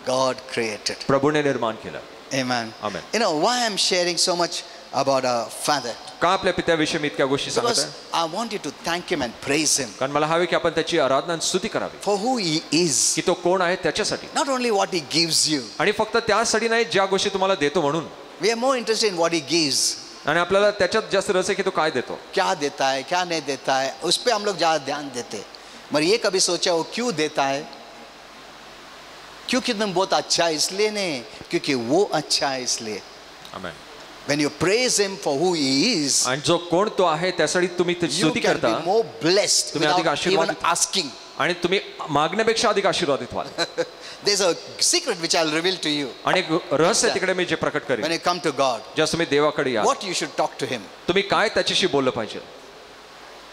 God created. प्रभूने निर्माण केलं. Amen. Amen. You know why I'm sharing so much about our Father? का आपल्या पित्याविषयी मी इतक्या गोष्टी सांगत Because आहे? I want you to thank Him and praise Him कारण मला हवे की आपण त्याची आराधना आणि स्तुती करावी, for who He is. की तो कोण आहे त्याच्यासाठी, Not only what He gives you. आणि फक्त त्यासाठी नाही ज्या गोष्टी तुम्हाला देतो म्हणून. We are more interested in what He gives. आणि आपल्याला त्याच्यात जास्त रस आहे की तो काय देतो, क्या देता है, क्या नहीं देता है, उस पर हम लोग ज़्यादा ध्यान देते. मगर ये कभी सोचा वो क्यों देता है? क्योंकि तुम बहुत अच्छा है इसलिए नहीं, क्योंकि वो अच्छा है इसलिए. आमेन. When you praise Him for who He is, आणि जो कोण तो आहे त्यासाठी तुम्ही त्याची you स्तुती can करता, be more blessed तुम्ही अधिक without even आशीर्वादित- asking. आणि तुम्ही मागण्यापेक्षा अधिक आशीर्वादित व्हाल. There's a secret which I'll reveal to you. आणि एक रहस्य तिकडे मी जे प्रकट When करेन, you come to God, ज्या तुम्ही देवाकडे या, what you should talk to Him. तुम्ही काय त्याच्याशी बोललं पाहिजे,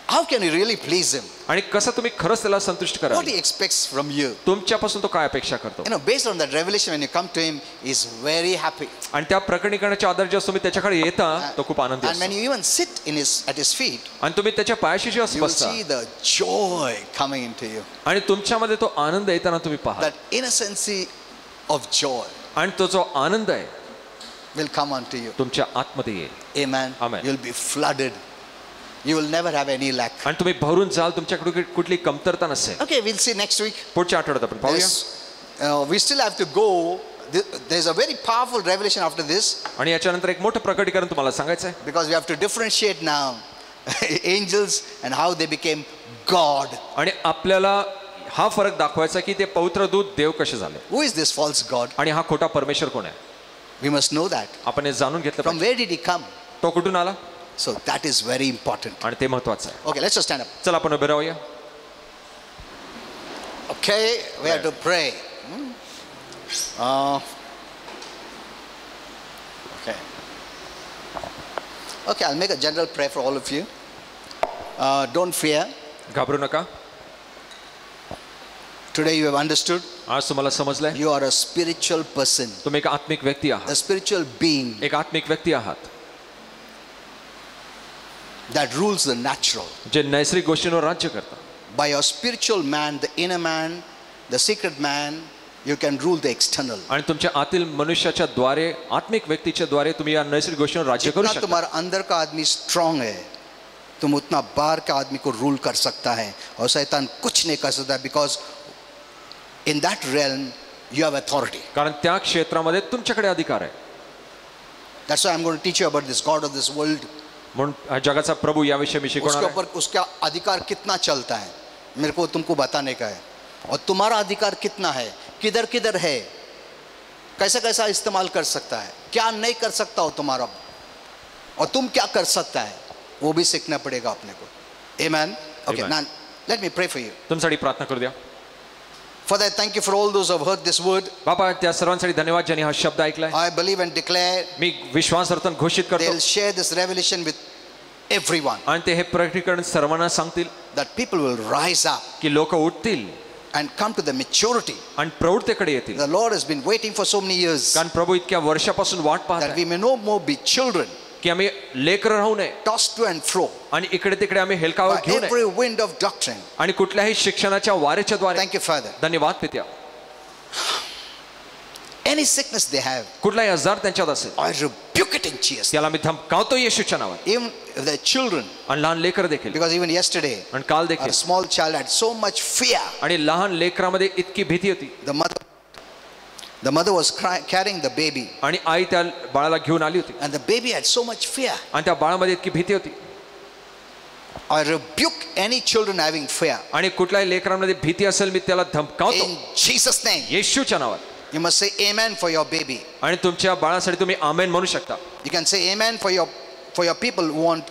How can you really please Him? आणि कसं तुम्ही खरंच त्याला संतुष्ट करा, What He expects from you. तुमच्यापासून तो काय अपेक्षा करतो. You know, based on that revelation, when you come to Him, He's very happy. आणि त्या प्रकटीकरणाच्या आधारे जेव्हा तुम्ही त्याच्याकडे येता तो खूप आनंदी And when असतो. you even sit at His feet, आणि तुम्ही त्याच्या पायाशी जेव्हा you will बसता see the joy coming into you. आणि तुमच्यामध्ये तो आनंद येताना तुम्ही पहा, That innocency of joy आणि तो जो आनंद आहे will come unto you. तुमच्या आतमध्ये येईल. Amen. Amen. You'll be flooded. You will never have any lack. आणि तुम्ही भरून जाल, तुमच्याकडे कुठली कमतरता नसेल. Okay, we'll see next week. पुढच्या आठवड्यात आपण पाहूया. We still have to go. There's a very powerful revelation after this, आणि याच्यानंतर एक मोठं प्रकटीकरण तुम्हाला सांगायचं आहे, because we have to differentiate now angels and how they became God. आणि आपल्याला हा फरक दाखवायचा की ते पवित्र दूत देव कसे झाले, Who is this false God? आणि हा खोटा परमेश्वर कोण आहे. We must know that. आपण हे जाणून घेतलं From पाहिजे. where did He come? तो कुठून आला, So that is very important. आणि ते महत्वाचं आहे. Okay, let's just stand up. चला आपण उभे राहूया. Okay, we have to pray. Okay. Okay, I'll make a general prayer for all of you. Don't fear. घाबरू नका. Today you have understood. आज तुम्हाला समजलंय You are a spiritual person, तुम्ही एक आत्मिक व्यक्ती आहात, a spiritual being एक आत्मिक व्यक्ती आहात that rules the natural. जे नैसर्गिक गोष्टींवर राज्य करतात. By your spiritual man, the inner man, the secret man, you can rule the external. आणि तुमच्या आतील मनुष्याच्या द्वारे, आत्मिक व्यक्तीच्या द्वारे तुम्ही या नैसर्गिक गोष्टींवर राज्य करू जितना शकता. तुम्हारा अंदर का आदमी स्ट्रांग है, तुम उतना बाहर का आदमी को रूल कर सकता है, और शैतान कुछ नहीं कर सकता, because in that realm you have authority. कारण त्या क्षेत्रामध्ये तुमच्याकडे अधिकार आहे. That's why I'm going to teach you about this God of this world. म्हणून जगाचा प्रभू याविषयी मी शिकवणार उसके आहे. ऊपर उसका अधिकार कितना चलता है, मेरे को तुमको बताने का है. और तुम्हारा अधिकार कितना है, किधर किधर है, कैसा कैसा इस्तेमाल कर सकता है, क्या नहीं कर सकता हो तुम्हारा, और तुम क्या कर सकता है. वो भी सीखना पड़ेगा अपने को. Amen. Okay, Amen. now let me pray for you. तुमच्यासाठी प्रार्थना करू द्या. Father, I thank you for all those who have heard this word. बाबा त्या सर्वांसाठी धन्यवाद ज्यांनी हा शब्द ऐकलाय. I believe and declare मी विश्वासार्थन घोषित करतो they'll share this revelation with everyone. आणि ते हे प्रकटीकरण सर्वांना सांगतील That people will rise up की लोक उठतील and come to the maturity. आणि प्रौढतेकडे येतील. The Lord has been waiting for so many years कारण प्रभू इतक्या वर्षापासून वाट पाहत that आहे we may no more be children, की आम्ही लेकर राहू नये tossed to and fro आणि इकडे तिकडे आम्ही हेलकावर by घेऊ नये every wind of doctrine. आणि कुठल्याही शिक्षणाच्या वारेच्या द्वारे. Thank you, Father. धन्यवाद पित्या. Any sickness they have, कुठलाही आजार त्यांच्यात असेल I rebuke it in Jesus. त्याला मी धमकावतो येशूच्या नावात. Even if they're children, आणि लहान लेकर देखील. because even yesterday, आणि काल a देखील. small child had so much fear. आणि लहान लेकरामध्ये इतकी भीती होती. The mother was carrying the baby, आणि आई त्या बाळाला घेऊन आली होती and the baby had so much fear. आणि त्या बाळामध्ये इतकी भीती होती. I rebuke any children having fear. आणि कुठल्याही लेकरांमध्ये भीती असेल मी त्याला धमकावतो In Jesus' name, येशूच्या नावात. you must say amen for your baby. आणि तुमच्या बाळासाठी तुम्ही आमेन म्हणू शकता. You can say amen for your people who want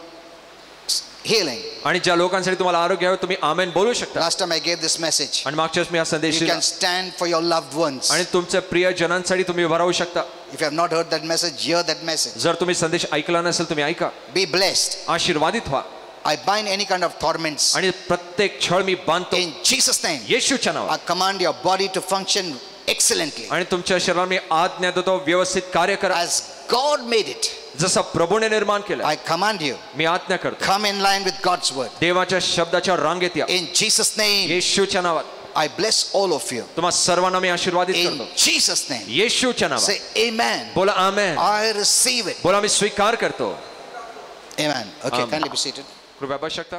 healing. आणि ज्या लोकांसाठी तुम्हाला आरोग्य हवं तुम्ही आमेन बोलू शकता. Last time I gave this message. आणि मागच्या वेळेस मी हा संदेश You दिला. can stand for your loved ones. आणि तुमच्या प्रियजनांसाठी तुम्ही उभा राहू शकता. If you have not heard that message, hear that message. जर तुम्ही संदेश ऐकला नसेल तुम्ही ऐका. Be blessed. आशीर्वादित व्हा. I bind any kind of torments. आणि प्रत्येक छळ मी बांधतो In Jesus' name, येशूच्या I नावात. command your body to function excellently. आणि तुमच्या शरीराला मी आज्ञा देतो व्यवस्थित कार्य करा As God made it, जसं प्रभूने निर्माण केलं. I command you, मी आज्ञा करतो come in line with God's word. देवाच्या शब्दाच्या रांगेत या. In Jesus' name, येशूच्या नावात. I bless all of you. तुम्हा सर्वांना मी आशीर्वादित In करतो Jesus' name, येशूच्या नावात. say amen. बोला आमेन. I receive it. बोला मी स्वीकार करतो. Amen. Okay, Amen. kindly be seated. कृपया बस शकता.